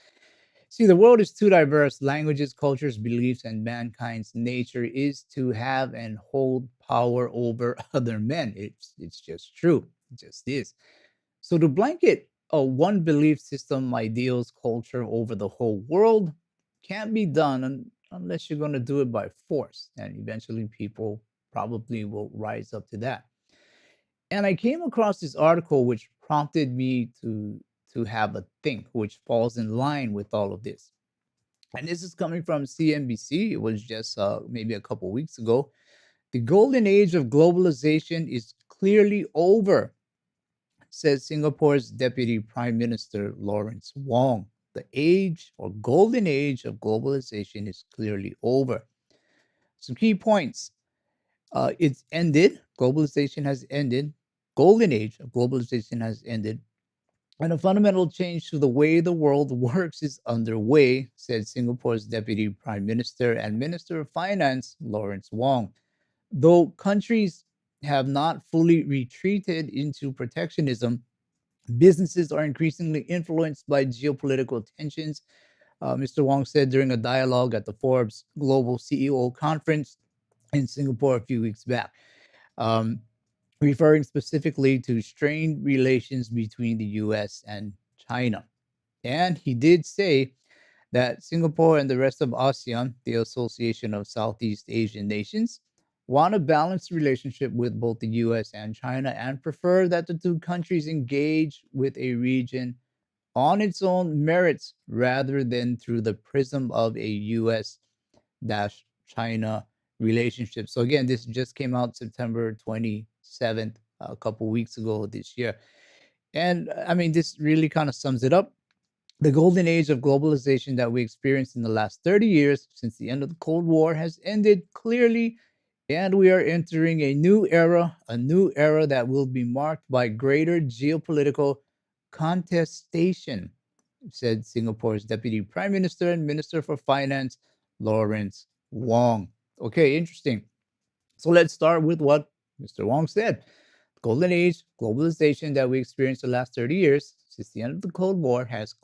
See, the world is too diverse. Languages, cultures, beliefs, and mankind's nature is to have and hold power over other men. It's just true. It just is. So to blanket a one belief system, ideals, culture over the whole world can't be done unless you're going to do it by force. And eventually people probably will rise up to that. And I came across this article which prompted me to have a think, which falls in line with all of this. And this is coming from CNBC. It was just maybe a couple weeks ago. The golden age of globalization is clearly over, says Singapore's Deputy Prime Minister Lawrence Wong. The age or golden age of globalization is clearly over. Some key points. It's ended. Globalization has ended. Golden age of globalization has ended. And a fundamental change to the way the world works is underway, said Singapore's Deputy Prime Minister and Minister of Finance, Lawrence Wong. Though countries have not fully retreated into protectionism, businesses are increasingly influenced by geopolitical tensions, Mr. Wong said during a dialogue at the Forbes Global CEO Conference in Singapore a few weeks back, um, referring specifically to strained relations between the US and China. And he did say that Singapore and the rest of ASEAN, the Association of Southeast Asian Nations, want a balanced relationship with both the US and China and prefer that the two countries engage with a region on its own merits rather than through the prism of a US China relationship. So again, this just came out September 27th, a couple weeks ago this year. And I mean, this really kind of sums it up. The golden age of globalization that we experienced in the last 30 years since the end of the Cold War has ended clearly, and we are entering a new era that will be marked by greater geopolitical contestation, said Singapore's Deputy Prime Minister and Minister for Finance, Lawrence Wong. Okay, interesting. So let's start with what Mr. Wong said. Golden age, globalization that we experienced the last 30 years since the end of the Cold War has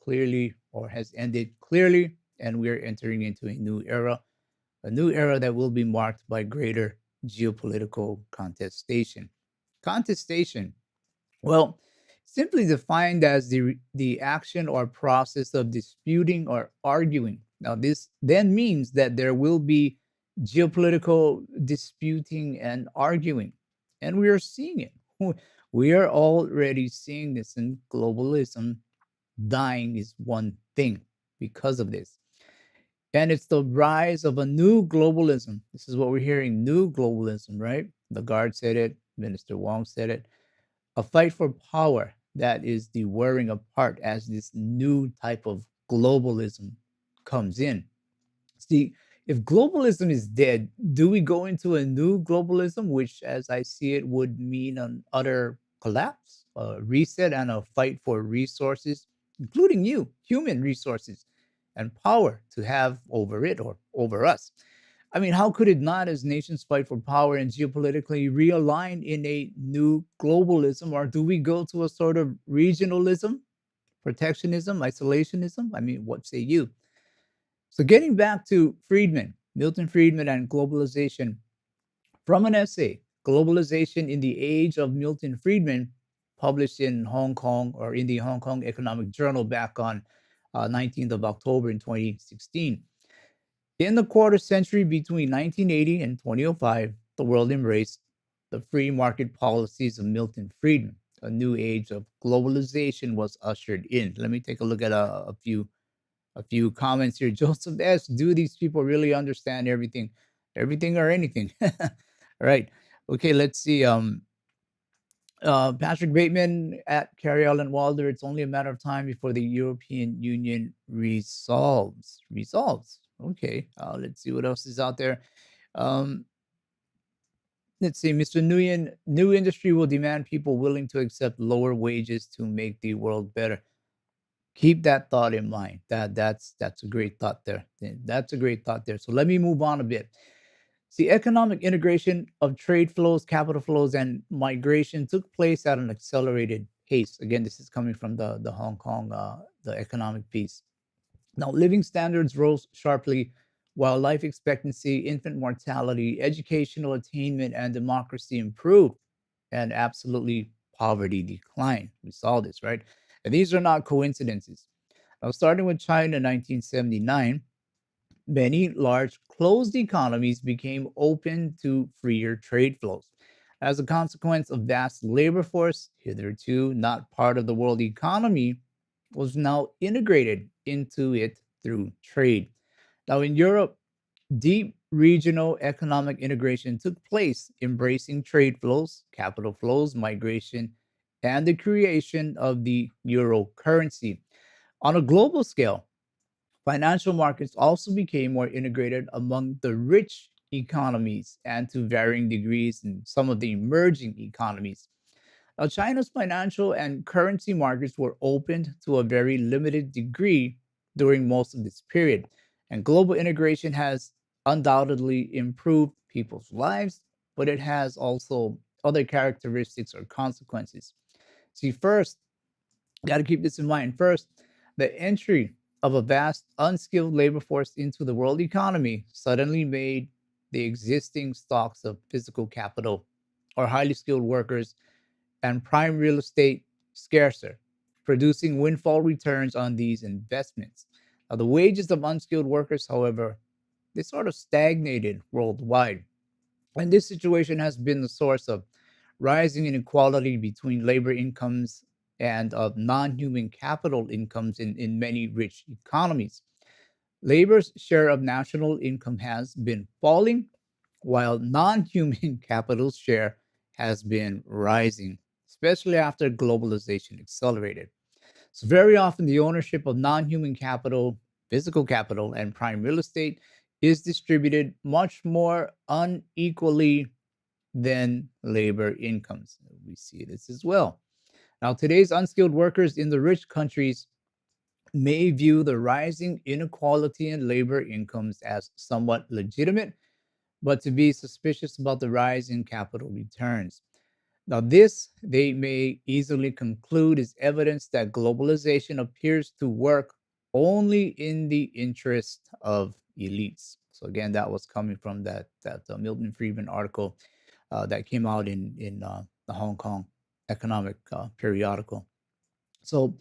ended clearly, and we are entering into a new era that will be marked by greater geopolitical contestation. Contestation, well, simply defined as the action or process of disputing or arguing. Now, this then means that there will be geopolitical disputing and arguing, and we are seeing it. We are already seeing this in globalism. Dying is one thing because of this. And it's the rise of a new globalism. This is what we're hearing, new globalism, right? The guard said it, Minister Wong said it. A fight for power that is the wearing apart as this new type of globalism comes in. See, if globalism is dead, do we go into a new globalism, which, as I see it, would mean an utter collapse, a reset, and a fight for resources, including human resources, and power to have over it or over us? I mean, how could it not, as nations fight for power and geopolitically realign in a new globalism? Or do we go to a sort of regionalism, protectionism, isolationism? I mean, what say you? So, getting back to Friedman, Milton Friedman, and globalization, from an essay, Globalization in the Age of Milton Friedman, published in Hong Kong or in the Hong Kong Economic Journal back on 19th of October in 2016. In the quarter century between 1980 and 2005, the world embraced the free market policies of Milton Friedman. A new age of globalization was ushered in. Let me take a look at a a few comments here. Joseph S. Do these people really understand everything? Everything or anything? All right. Okay, let's see. Patrick Bateman at Carrie Allen Walder. It's only a matter of time before the European Union resolves. Okay. Let's see what else is out there. Um, let's see. Mr. Nguyen, new industry will demand people willing to accept lower wages to make the world better. Keep that thought in mind. That's a great thought there. That's a great thought there. So let me move on a bit. See, economic integration of trade flows, capital flows, and migration took place at an accelerated pace. Again, this is coming from the Hong Kong, the economic piece. Now, living standards rose sharply, while life expectancy, infant mortality, educational attainment, and democracy improved, and absolutely poverty declined. We saw this, right? And these are not coincidences. Now, starting with China in 1979, many large closed economies became open to freer trade flows. As a consequence, of vast labor force, hitherto not part of the world economy, was now integrated into it through trade. Now, in Europe, deep regional economic integration took place, embracing trade flows, capital flows, migration, and the creation of the euro currency. On a global scale, financial markets also became more integrated among the rich economies and to varying degrees in some of the emerging economies. Now, China's financial and currency markets were opened to a very limited degree during most of this period, and global integration has undoubtedly improved people's lives, but it has also other characteristics or consequences. See, first, got to keep this in mind. First, the entry of a vast unskilled labor force into the world economy suddenly made the existing stocks of physical capital or highly skilled workers and prime real estate scarcer, producing windfall returns on these investments. Now, the wages of unskilled workers, however, they sort of stagnated worldwide. And this situation has been the source of rising inequality between labor incomes and of non-human capital incomes in many rich economies. Labor's share of national income has been falling, while non-human capital's share has been rising, especially after globalization accelerated. So very often the ownership of non-human capital, physical capital, and prime real estate is distributed much more unequally than labor incomes. We see this as well. Now, today's unskilled workers in the rich countries may view the rising inequality in labor incomes as somewhat legitimate, but to be suspicious about the rise in capital returns. Now, this they may easily conclude is evidence that globalization appears to work only in the interest of elites. So again, that was coming from that Milton Friedman article that came out in the Hong Kong economic periodical. So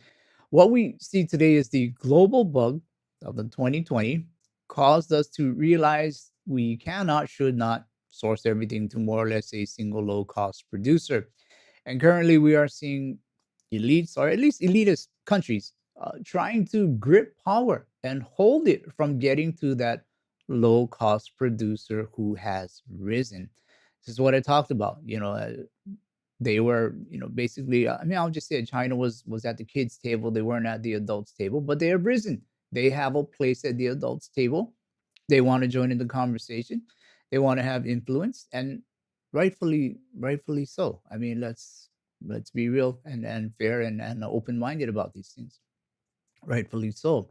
what we see today is the global bug of the 2020 caused us to realize we cannot, should not source everything to more or less a single low cost producer. And currently we are seeing elites, or at least elitist countries, trying to grip power and hold it from getting to that low cost producer who has risen. This is what I talked about. They were, basically, I mean, I'll just say China was at the kids' table. They weren't at the adults' table, but they have risen. They have a place at the adults' table. They want to join in the conversation. They want to have influence, and rightfully so. I mean, let's be real and fair and open-minded about these things. Rightfully so.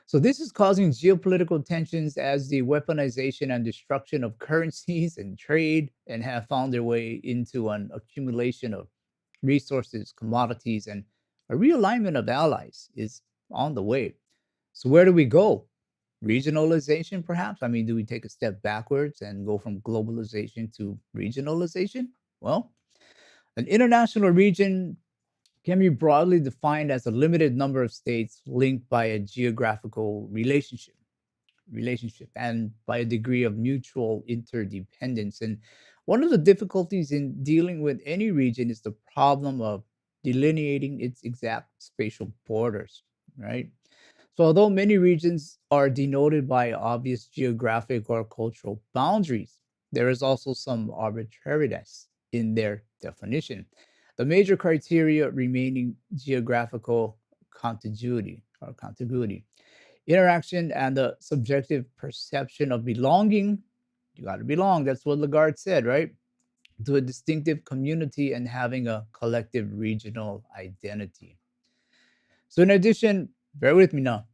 So this is causing geopolitical tensions as the weaponization and destruction of currencies and trade and have found their way into an accumulation of resources, commodities, and a realignment of allies is on the way. So where do we go? Regionalization, perhaps? I mean, do we take a step backwards and go from globalization to regionalization? Well, an international region can be broadly defined as a limited number of states linked by a geographical relationship and by a degree of mutual interdependence. And one of the difficulties in dealing with any region is the problem of delineating its exact spatial borders, right? So, although many regions are denoted by obvious geographic or cultural boundaries, there is also some arbitrariness in their definition. The major criteria remaining geographical contiguity, interaction, and the subjective perception of belonging. You got to belong. That's what Lagarde said, right? To a distinctive community and having a collective regional identity. So, in addition, bear with me now.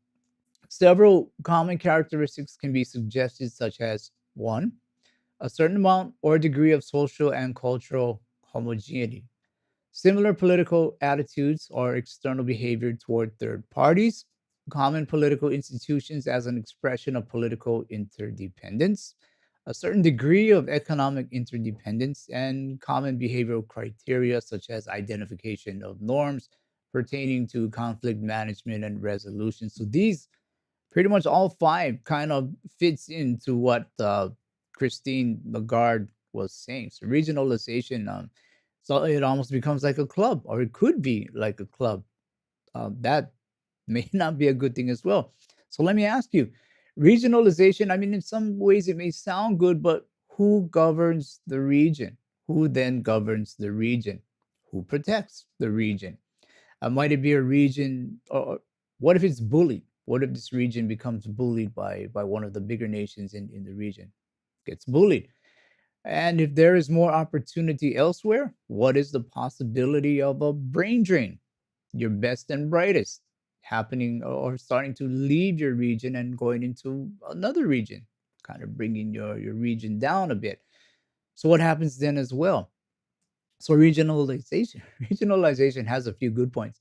Several common characteristics can be suggested, such as one, a certain amount or degree of social and cultural homogeneity, similar political attitudes or external behavior toward third parties, common political institutions as an expression of political interdependence, a certain degree of economic interdependence, and common behavioral criteria such as identification of norms pertaining to conflict management and resolution. So these pretty much all five kind of fits into what Christine Lagarde was saying. So regionalization, so it almost becomes like a club, or it could be like a club. That may not be a good thing as well. So let me ask you, regionalization. I mean, in some ways it may sound good, but who governs the region? Who then governs the region? Who protects the region? Might it be a region, or what if it's bullied? What if this region becomes bullied by one of the bigger nations in the region? Gets bullied. And if there is more opportunity elsewhere, what is the possibility of a brain drain? Your best and brightest happening or starting to leave your region and going into another region, kind of bringing your region down a bit. So what happens then as well? So regionalization, regionalization has a few good points.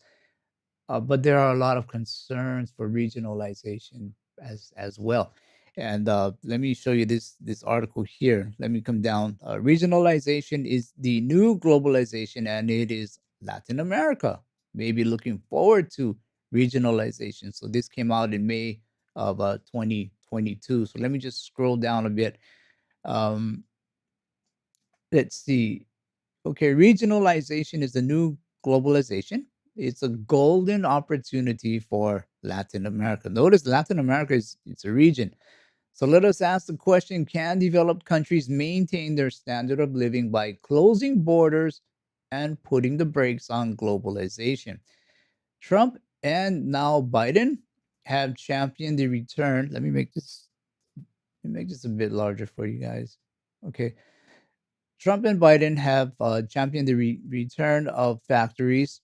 But there are a lot of concerns for regionalization as well. And let me show you this article here. Let me come down. Regionalization is the new globalization, and it is Latin America. Maybe looking forward to regionalization. So this came out in May of 2022. So let me just scroll down a bit. Um, let's see. Okay, regionalization is the new globalization. It's a golden opportunity for Latin America. Notice Latin America is it's a region. So let us ask the question, can developed countries maintain their standard of living by closing borders and putting the brakes on globalization? Trump and now Biden have championed the return. Let me make this a bit larger for you guys. Okay. Trump and Biden have championed the return of factories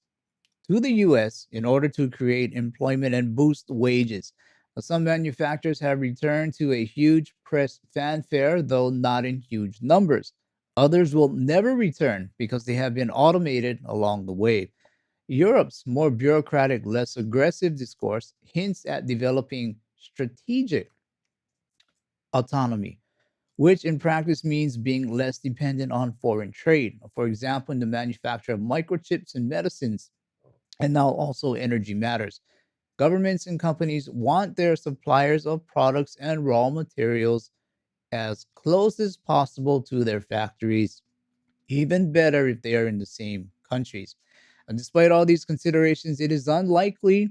to the US in order to create employment and boost wages. Some manufacturers have returned to a huge press fanfare, though not in huge numbers. Others will never return because they have been automated along the way. Europe's more bureaucratic, less aggressive discourse hints at developing strategic autonomy, which in practice means being less dependent on foreign trade. For example, in the manufacture of microchips and medicines, and now also energy matters. Governments and companies want their suppliers of products and raw materials as close as possible to their factories, even better if they are in the same countries. And despite all these considerations, it is unlikely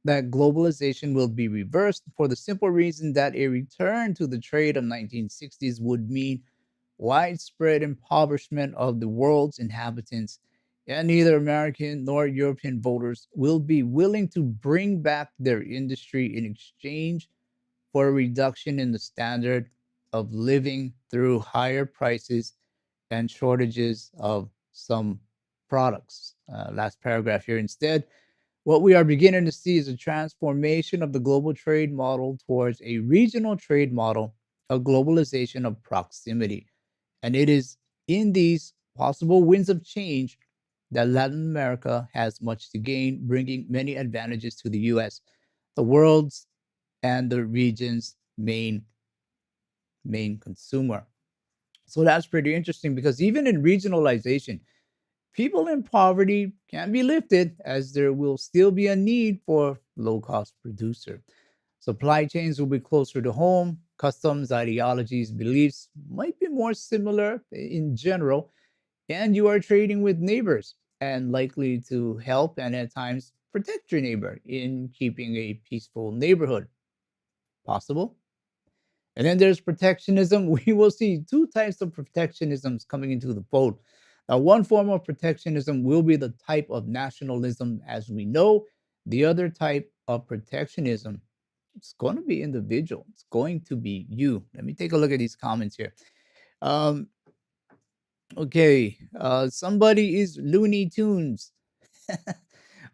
that globalization will be reversed for the simple reason that a return to the trade of 1960s would mean widespread impoverishment of the world's inhabitants, and neither American nor European voters will be willing to bring back their industry in exchange for a reduction in the standard of living through higher prices and shortages of some products. Last paragraph here. Instead, what we are beginning to see is a transformation of the global trade model towards a regional trade model, a globalization of proximity. And it is in these possible winds of change that Latin America has much to gain, bringing many advantages to the US, the world's and the region's main consumer. So that's pretty interesting because even in regionalization, people in poverty can be lifted as there will still be a need for low cost producer. Supply chains will be closer to home. Customs, ideologies, beliefs might be more similar in general. And you are trading with neighbors and likely to help and at times protect your neighbor in keeping a peaceful neighborhood. Possible. And then there's protectionism. We will see two types of protectionisms coming into the fold. Now, one form of protectionism will be the type of nationalism as we know. The other type of protectionism, it's going to be individual. It's going to be you. Let me take a look at these comments here. Um, okay, somebody is Looney Tunes.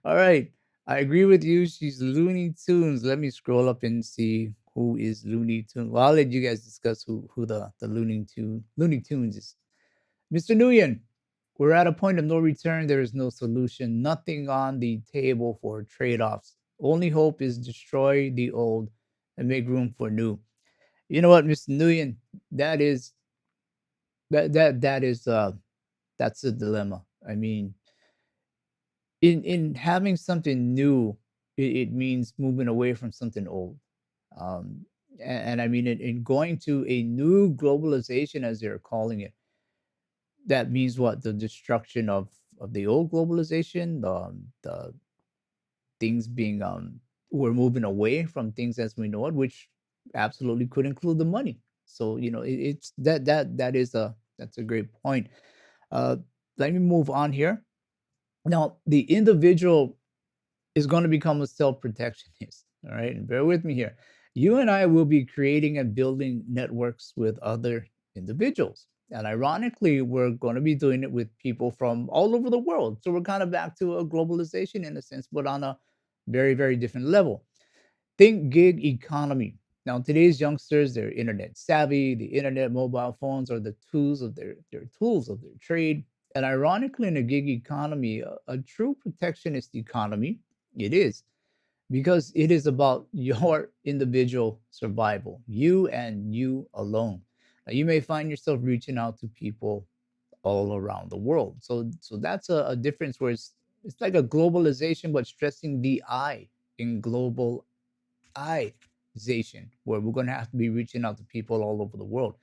All right. I agree with you. She's Looney Tunes. Let me scroll up and see who is Looney Tunes. Well, I'll let you guys discuss who the Looney Tunes is. Mr. Nguyen, we're at a point of no return. There is no solution. Nothing on the table for trade-offs. Only hope is destroy the old and make room for new. You know what, Mr. Nguyen? That is that is that's a dilemma. I mean, in having something new, it means moving away from something old. Um, and I mean, in going to a new globalization, as they're calling it, that means what? The destruction of the old globalization, the things being we're moving away from things as we know it, which absolutely could include the money. So it's that is that's a great point. Uh, Let me move on here. Now, the individual is going to become a self-protectionist. All right, and bear with me here. You and I will be creating and building networks with other individuals. And ironically, we're going to be doing it with people from all over the world. So we're kind of back to a globalization in a sense, but on a very, very different level. Think gig economy. Now, today's youngsters, they're internet savvy. The internet, mobile phones are the tools of their tools of their trade. And ironically, in a gig economy, a true protectionist economy, it is because it is about your individual survival, you and you alone. Now, you may find yourself reaching out to people all around the world. So that's a difference where it's like a globalization, but stressing the I in globalization, where we're going to have to be reaching out to people all over the world.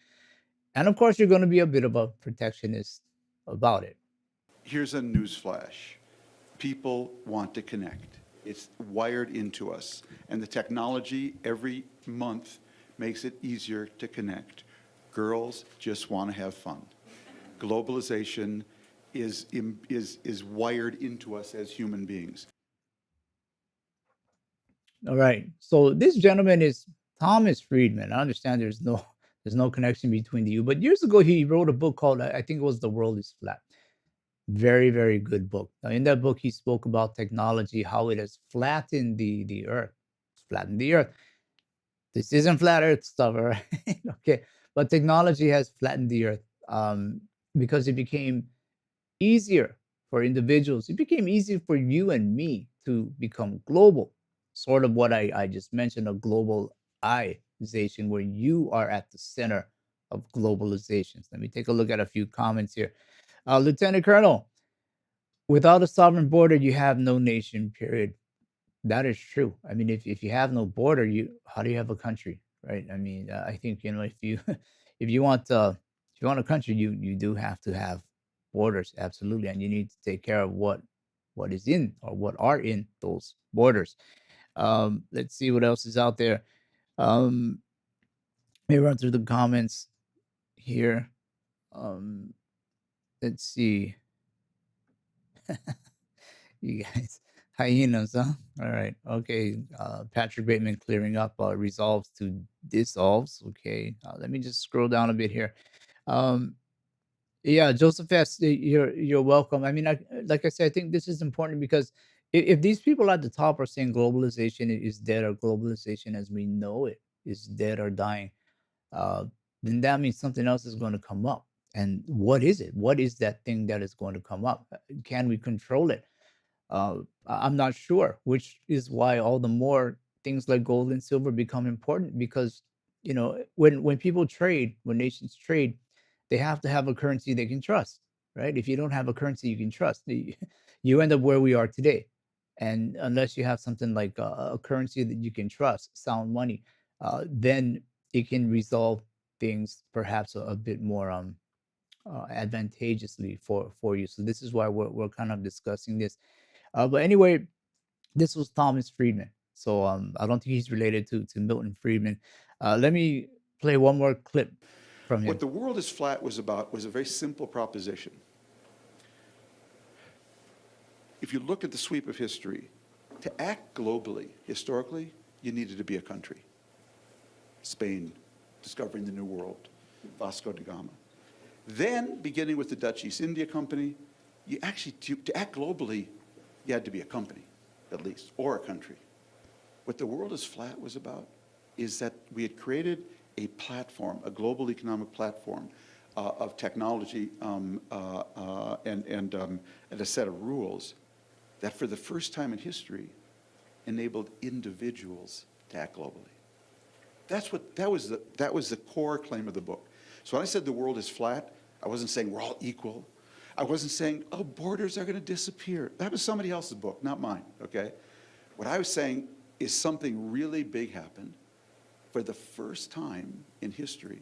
And of course, you're going to be a bit of a protectionist about it. Here's a newsflash. People want to connect. It's wired into us. And the technology every month makes it easier to connect. Girls just want to have fun. Globalization is wired into us as human beings. All right. So this gentleman is Thomas Friedman. I understand there's no connection between the two, but years ago he wrote a book called I think it was The World is Flat. Very, very good book. Now, in that book, he spoke about technology, how it has flattened the earth. It's flattened the earth. This isn't flat earth stuff, all right? Okay. But technology has flattened the earth because it became easier for individuals. It became easier for you and me to become global. Sort of what I just mentioned, a globalization where you are at the center of globalizations. Let me take a look at a few comments here. Lieutenant Colonel, without a sovereign border, you have no nation, period. That is true. I mean, if you have no border, how do you have a country, right? I mean, I think if you if you want a country, you do have to have borders, absolutely, and you need to take care of what is in or what are in those borders. Let's see what else is out there. Um, Let me run through the comments here. Um, let's see. You guys, hyenas, huh? All right. Okay. Patrick Bateman clearing up resolves to dissolves. Okay. Let me just scroll down a bit here. Um, yeah, Joseph S, you're welcome. I mean, like I said, I think this is important because if these people at the top are saying globalization is dead or globalization as we know it is dead or dying, uh, then that means something else is going to come up. And what is it? What is that thing that is going to come up? Can we control it? I'm not sure, which is why all the more things like gold and silver become important because when people trade, when nations trade, they have to have a currency they can trust, right? If you don't have a currency you can trust, you end up where we are today. And unless you have something like a currency that you can trust, sound money, then it can resolve things perhaps a bit more advantageously for you. So this is why we're kind of discussing this. But anyway, This was Thomas Friedman. So I don't think he's related to Milton Friedman. Let me play one more clip from him. What the world is flat was about was a very simple proposition. If you look at the sweep of history, to act globally, historically, you needed to be a country. Spain, discovering the New World, Vasco da Gama. Then, beginning with the Dutch East India Company, you actually, to act globally, you had to be a company, at least, or a country. What the world is flat was about is that we had created a platform, a global economic platform of technology and a set of rules that for the first time in history enabled individuals to act globally. That was the core claim of the book. So when I said the world is flat, I wasn't saying we're all equal. I wasn't saying, oh, borders are going to disappear. That was somebody else's book, not mine, okay? What I was saying is something really big happened. For the first time in history,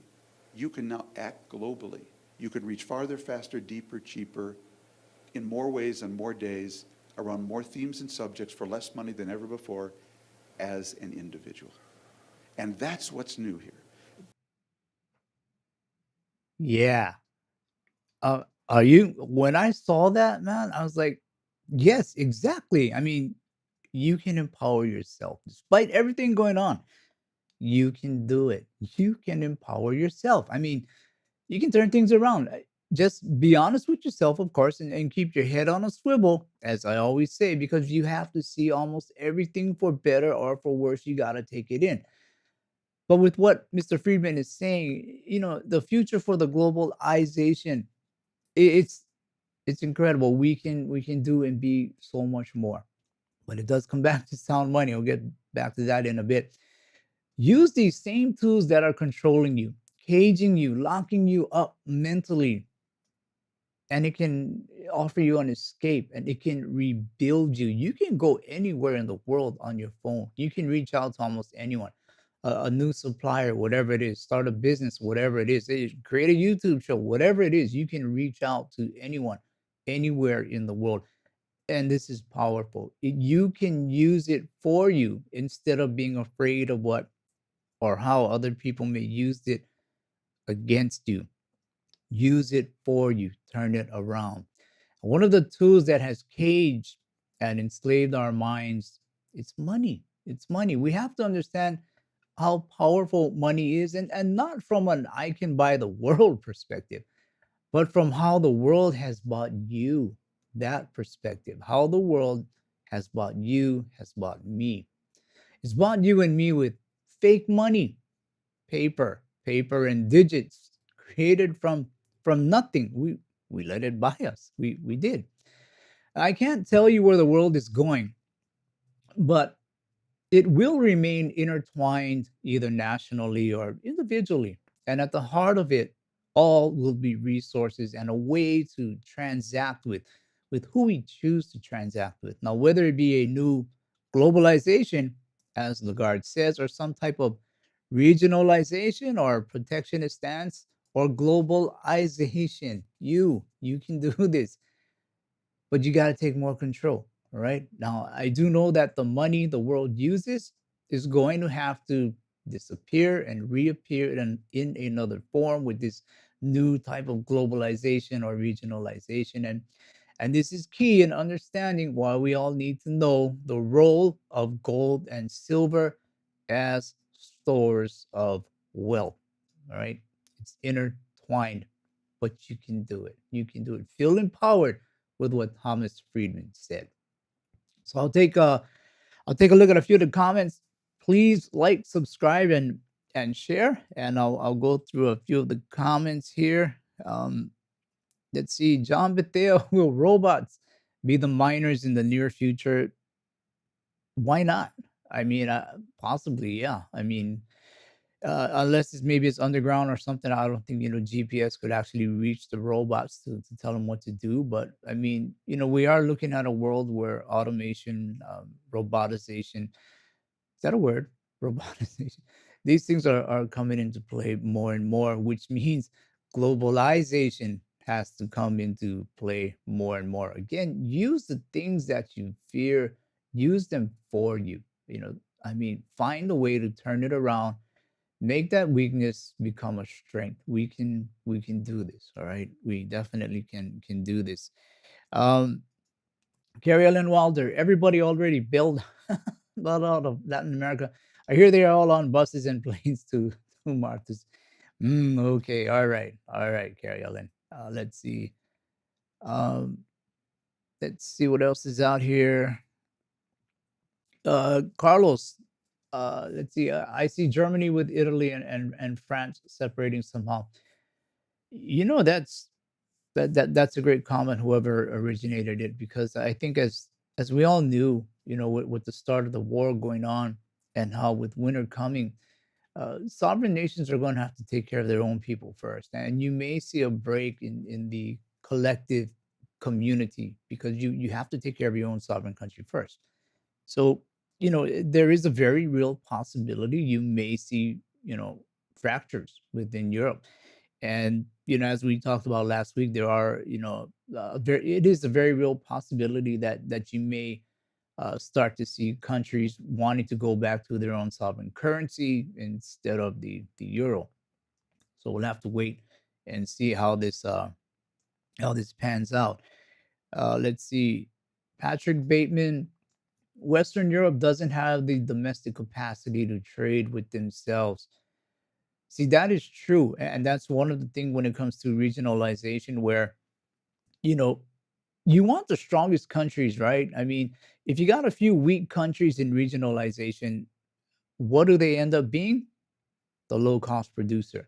you can now act globally. You can reach farther, faster, deeper, cheaper, in more ways and more days, around more themes and subjects for less money than ever before as an individual. And that's what's new here. Yeah. Are you, when I saw that, man, I was like, yes, exactly. I mean, you can empower yourself despite everything going on. You can do it. You can empower yourself. I mean, you can turn things around. Just be honest with yourself, of course, and keep your head on a swivel, as I always say, because you have to see almost everything for better or for worse. You got to take it in. But with what Mr. Friedman is saying, the future for the globalization, it's incredible. We can do and be so much more. But it does come back to sound money. I'll get back to that in a bit. Use these same tools that are controlling you, caging you, locking you up mentally, and it can offer you an escape and it can rebuild you. You can go anywhere in the world on your phone. You can reach out to almost anyone, a new supplier, whatever it is, start a business, whatever it is, create a YouTube show, whatever it is. You can reach out to anyone, anywhere in the world. And this is powerful. You can use it for you instead of being afraid of what or how other people may use it against you. Use it for you, turn it around. One of the tools that has caged and enslaved our minds, it's money. It's money. We have to understand how powerful money is, and not from an I can buy the world perspective, but from how the world has bought you, that perspective, how the world has bought you, has bought me. It's bought you and me with fake money, paper and digits created from nothing. We let it buy us. We did. I can't tell you where the world is going, but it will remain intertwined either nationally or individually. And at the heart of it all will be resources and a way to transact with who we choose to transact with. Now, whether it be a new globalization, as Lagarde says, or some type of regionalization or protectionist stance or globalization, you can do this, but you got to take more control. All right. Now, I do know that the money the world uses is going to have to disappear and reappear in another form with this new type of globalization or regionalization. And this is key in understanding why we all need to know the role of gold and silver as stores of wealth. All right. It's intertwined, but you can do it. You can do it. Feel empowered with what Thomas Friedman said. So I'll take a look at a few of the comments. Please like, subscribe, and share. And I'll go through a few of the comments here. Let's see. John Bethea, will robots be the miners in the near future? Why not? I mean, possibly, yeah. I mean, unless maybe it's underground or something. I don't think GPS could actually reach the robots to tell them what to do. But I mean, we are looking at a world where automation, robotization, is that a word? Robotization. These things are coming into play more and more, which means globalization has to come into play more and more. Again, use the things that you fear use them for you. You know, I mean, find a way to turn it around, make that weakness become a strength. We can do this. All right, we definitely can do this. Um, Carrie Ellen Wilder, everybody already built a lot out of Latin America. I hear they are all on buses and planes to Martha's. Okay, all right, Carrie Ellen. Um, let's see what else is out here. Carlos, let's see. I see Germany with Italy and France separating somehow. You know, that's a great comment. Whoever originated it, because I think as we all knew, you know, with the start of the war going on and how with winter coming, sovereign nations are going to have to take care of their own people first, and you may see a break in the collective community because you have to take care of your own sovereign country first. So, you know, there is a very real possibility you may see, you know, fractures within Europe. And, you know, as we talked about last week, there are, you know, it is a very real possibility that you may start to see countries wanting to go back to their own sovereign currency instead of the euro. So we'll have to wait and see how this pans out. Let's see. Patrick Bateman, Western Europe doesn't have the domestic capacity to trade with themselves. See, that is true. And that's one of the things when it comes to regionalization, where, you know, you want the strongest countries, right? I mean, if you got a few weak countries in regionalization, what do they end up being? The low cost producer.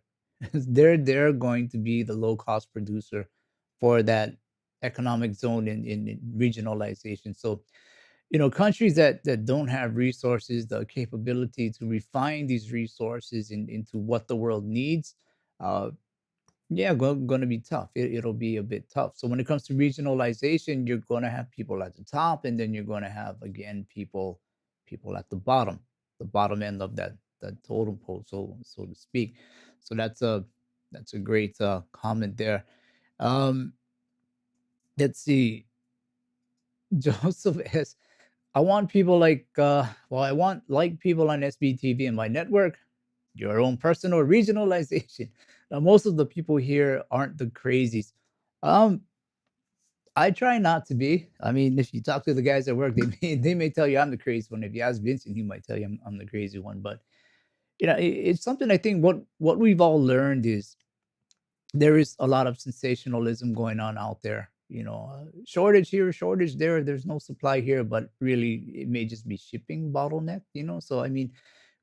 They're going to be the low cost producer for that economic zone in regionalization. So, you know, countries that don't have resources, the capability to refine these resources into what the world needs, uh, yeah, going to be tough. It'll be a bit tough. So when it comes to regionalization, you're going to have people at the top, and then you're going to have again people at the bottom end of that totem pole, so to speak. So that's a great comment there. Um, let's see. Joseph S. I want people like I want like people on SBTV in my network, your own personal regionalization. Now, most of the people here aren't the crazies. Um, I try not to be. I mean, if you talk to the guys at work, they may tell you I'm the crazy one. If you ask Vincent, he might tell you I'm the crazy one. But you know, it's something I think what we've all learned is there is a lot of sensationalism going on out there. You know, shortage here, shortage there. There's no supply here, but really, it may just be shipping bottleneck. You know, so I mean,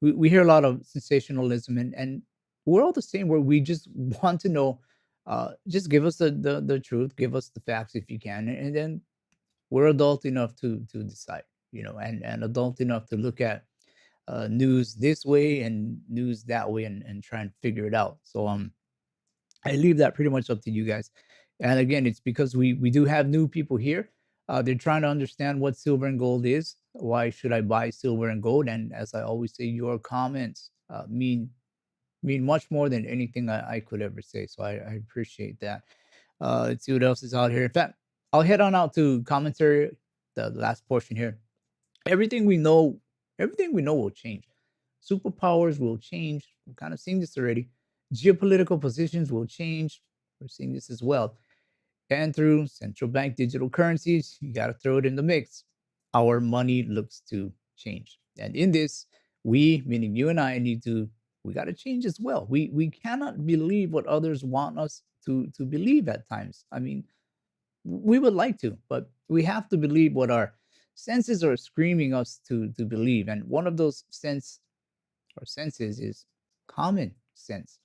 we hear a lot of sensationalism, and we're all the same. Where we just want to know, just give us the truth, give us the facts if you can, and then we're adult enough to decide. You know, and adult enough to look at news this way and news that way, and try and figure it out. So I leave that pretty much up to you guys. And again, it's because we do have new people here. They're trying to understand what silver and gold is. Why should I buy silver and gold? And as I always say, your comments mean much more than anything I could ever say. So I appreciate that. Let's see what else is out here. In fact, I'll head on out to commentary, the last portion here. Everything we know, everything we know will change. Superpowers will change. We're kind of seeing this already. Geopolitical positions will change. We're seeing this as well. And through central bank digital currencies, you got to throw it in the mix. Our money looks to change. And in this, we, meaning you and I, we got to change as well. We cannot believe what others want us to believe at times. I mean, we would like to, but we have to believe what our senses are screaming us to believe. And one of those senses is common sense.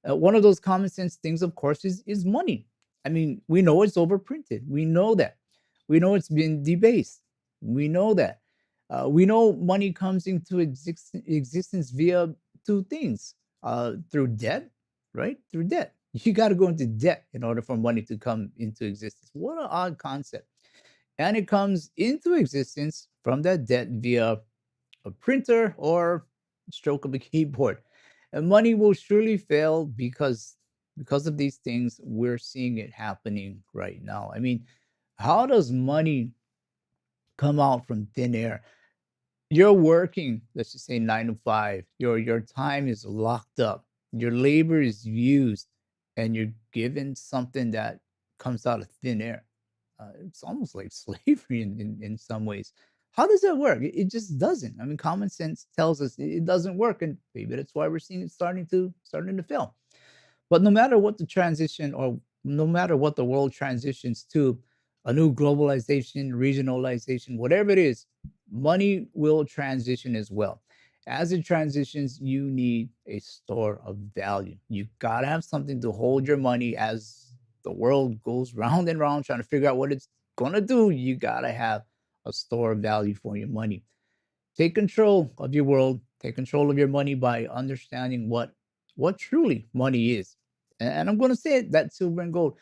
One of those common sense things, of course, is money. I mean, we know it's overprinted. We know that. We know it's been debased. We know that. We know money comes into existence via two things: through debt, right? Through debt. You got to go into debt in order for money to come into existence. What an odd concept. And it comes into existence from that debt via a printer or stroke of a keyboard. And money will surely fail because of these things. We're seeing it happening right now. I mean, how does money come out from thin air. You're working, let's just say 9 to 5. Your time is locked up. Your labor is used, and you're given something that comes out of thin air. It's almost like slavery in some ways. How does that work? It just doesn't. I mean, common sense tells us it doesn't work, and maybe that's why we're seeing it starting to fail. But no matter what the transition, or no matter what the world transitions to, a new globalization, regionalization, whatever it is, money will transition as well. As it transitions, you need a store of value. You got to have something to hold your money as the world goes round and round trying to figure out what it's going to do. You got to have a store of value for your money. Take control of your world, take control of your money by understanding what truly money is. And I'm going to say it, that silver and gold.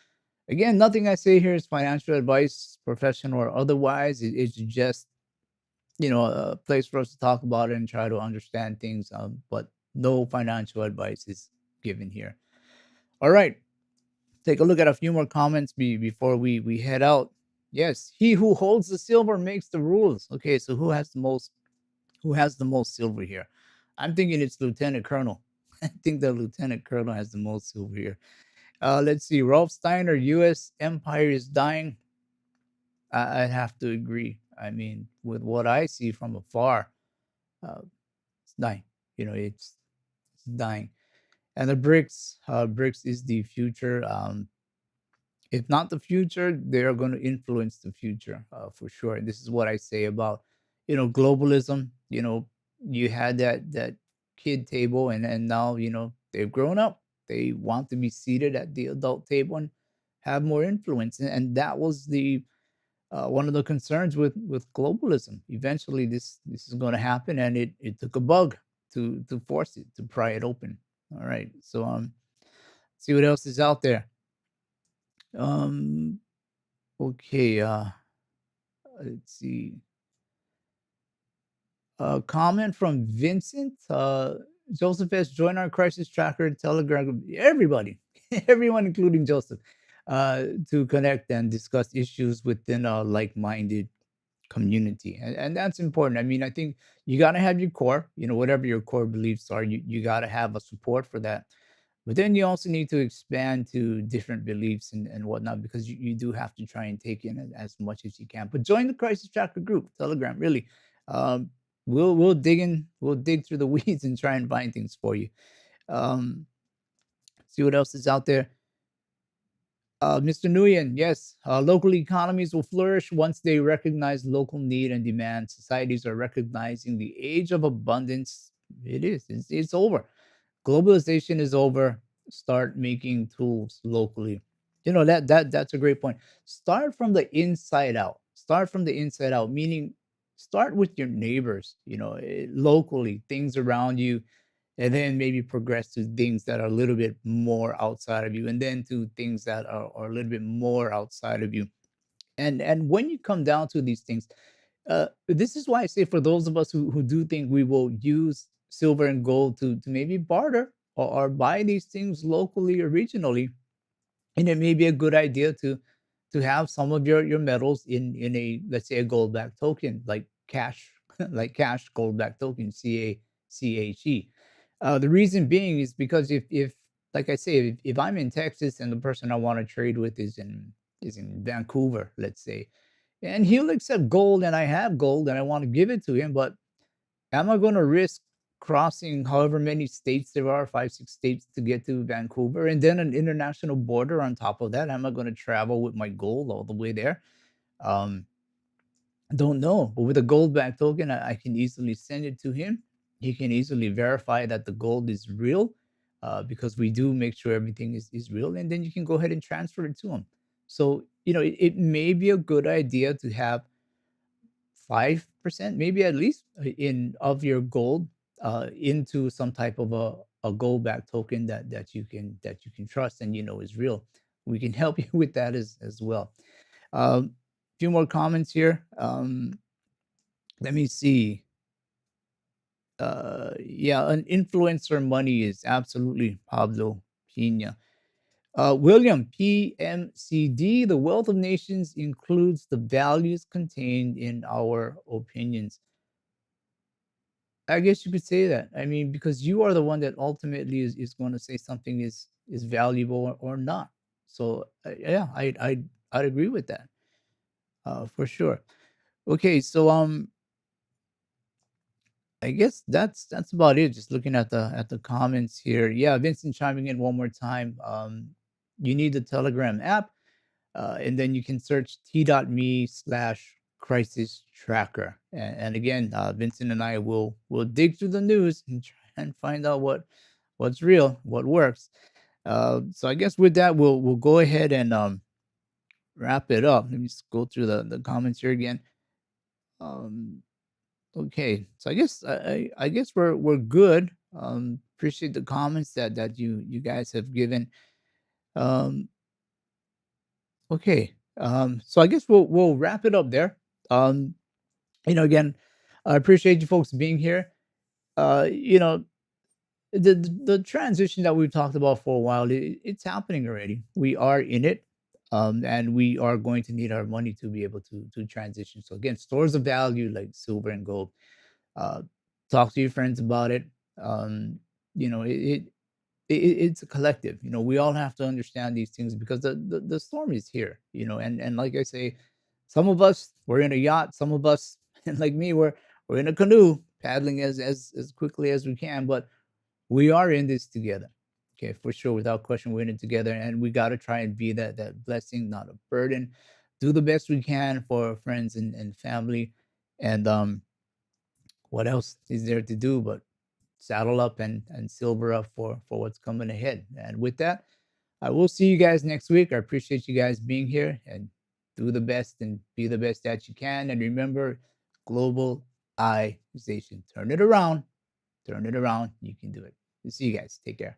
Again, nothing I say here is financial advice, professional or otherwise. It's just, a place for us to talk about it and try to understand things. But no financial advice is given here. All right, take a look at a few more comments before we head out. Yes, he who holds the silver makes the rules. Okay, so who has the most silver here? I'm thinking it's Lieutenant Colonel. I think the Lieutenant Colonel has the most silver here. Let's see. Rolf Steiner, U.S. empire is dying. I'd have to agree. I mean, with what I see from afar, uh, it's dying. It's dying. And the BRICS is the future. If not the future, they are going to influence the future for sure. And this is what I say about, globalism. You had that kid table, and now they've grown up. They want to be seated at the adult table and have more influence, and that was the one of the concerns with globalism. Eventually, this is going to happen, and it took a bug to force it, to pry it open. All right, so see what else is out there. Um, okay, let's see. A comment from Vincent. Joseph S. Join our crisis tracker Telegram group. Everybody, everyone, including Joseph, to connect and discuss issues within a like-minded community, and that's important. I mean, I think you got to have your core, whatever your core beliefs are. You got to have a support for that. But then you also need to expand to different beliefs and whatnot, because you do have to try and take in as much as you can. But join the Crisis Tracker group, Telegram, really. Um, we'll dig in, we'll dig through the weeds and try and find things for you. See what else is out there. Mr. Nguyen, yes, local economies will flourish once they recognize local need and demand. Societies are recognizing the age of abundance. It is. It's over. Globalization is over. Start making tools locally. That's a great point. Start from the inside out. Start from the inside out, meaning start with your neighbors, locally, things around you, and then maybe progress to things that are a little bit more outside of you, and then to things that are a little bit more outside of you. And when you come down to these things, this is why I say, for those of us who do think we will use silver and gold to maybe barter or buy these things locally or regionally, and it may be a good idea to have some of your metals in a, let's say, a gold backed token, like cash, like cash gold backed token, CACHE. The reason being is because if like I say, if I'm in Texas and the person I want to trade with is in Vancouver, let's say, and he'll accept gold, and I have gold and I want to give it to him, but am I going to risk crossing however many states there are, 5, 6 states, to get to Vancouver, and then an international border on top of that? Am I going to travel with my gold all the way there? Um, don't know. But with a gold back token, I can easily send it to him. He can easily verify that the gold is real, because we do make sure everything is real. And then you can go ahead and transfer it to him. So, it may be a good idea to have 5%, maybe at least, in of your gold, into some type of a gold back token that you can trust and is real. We can help you with that as well. Few more comments here. Let me see. Yeah, an influencer money is absolutely Pablo Pina. William PMCD, the wealth of nations includes the values contained in our opinions. I guess you could say that. I mean, because you are the one that ultimately is going to say something is valuable or not. So yeah, I'd agree with that, for sure. Okay, so I guess that's about it. Just looking at the comments here. Yeah, Vincent chiming in one more time. You need the Telegram app, and then you can search t.me/crisis tracker. And again, Vincent and I will dig through the news and try and find out what's real, what works. So I guess with that, we'll go ahead and wrap it up. Let me just go through the comments here again. Um, Okay, so I guess we're good. Appreciate the comments that you guys have given. Um, okay, so I guess we'll wrap it up there. Um, again, I appreciate you folks being here. You know, the transition that we've talked about for a while, it's happening already. We are in it, and we are going to need our money to be able to transition. So again, stores of value like silver and gold. uh, Talk to your friends about it. Um, it's a collective. We all have to understand these things because the storm is here. And like I say, some of us we're in a yacht, some of us, and like me, we're in a canoe paddling as quickly as we can, but we are in this together. Okay, for sure, without question, we're in it together, and we got to try and be that blessing, not a burden. Do the best we can for our friends and family, and what else is there to do but saddle up and silver up for what's coming ahead? And with that, I will see you guys next week. I appreciate you guys being here, and do the best and be the best that you can. And remember, globalization. Turn it around. Turn it around. You can do it. See you guys. Take care.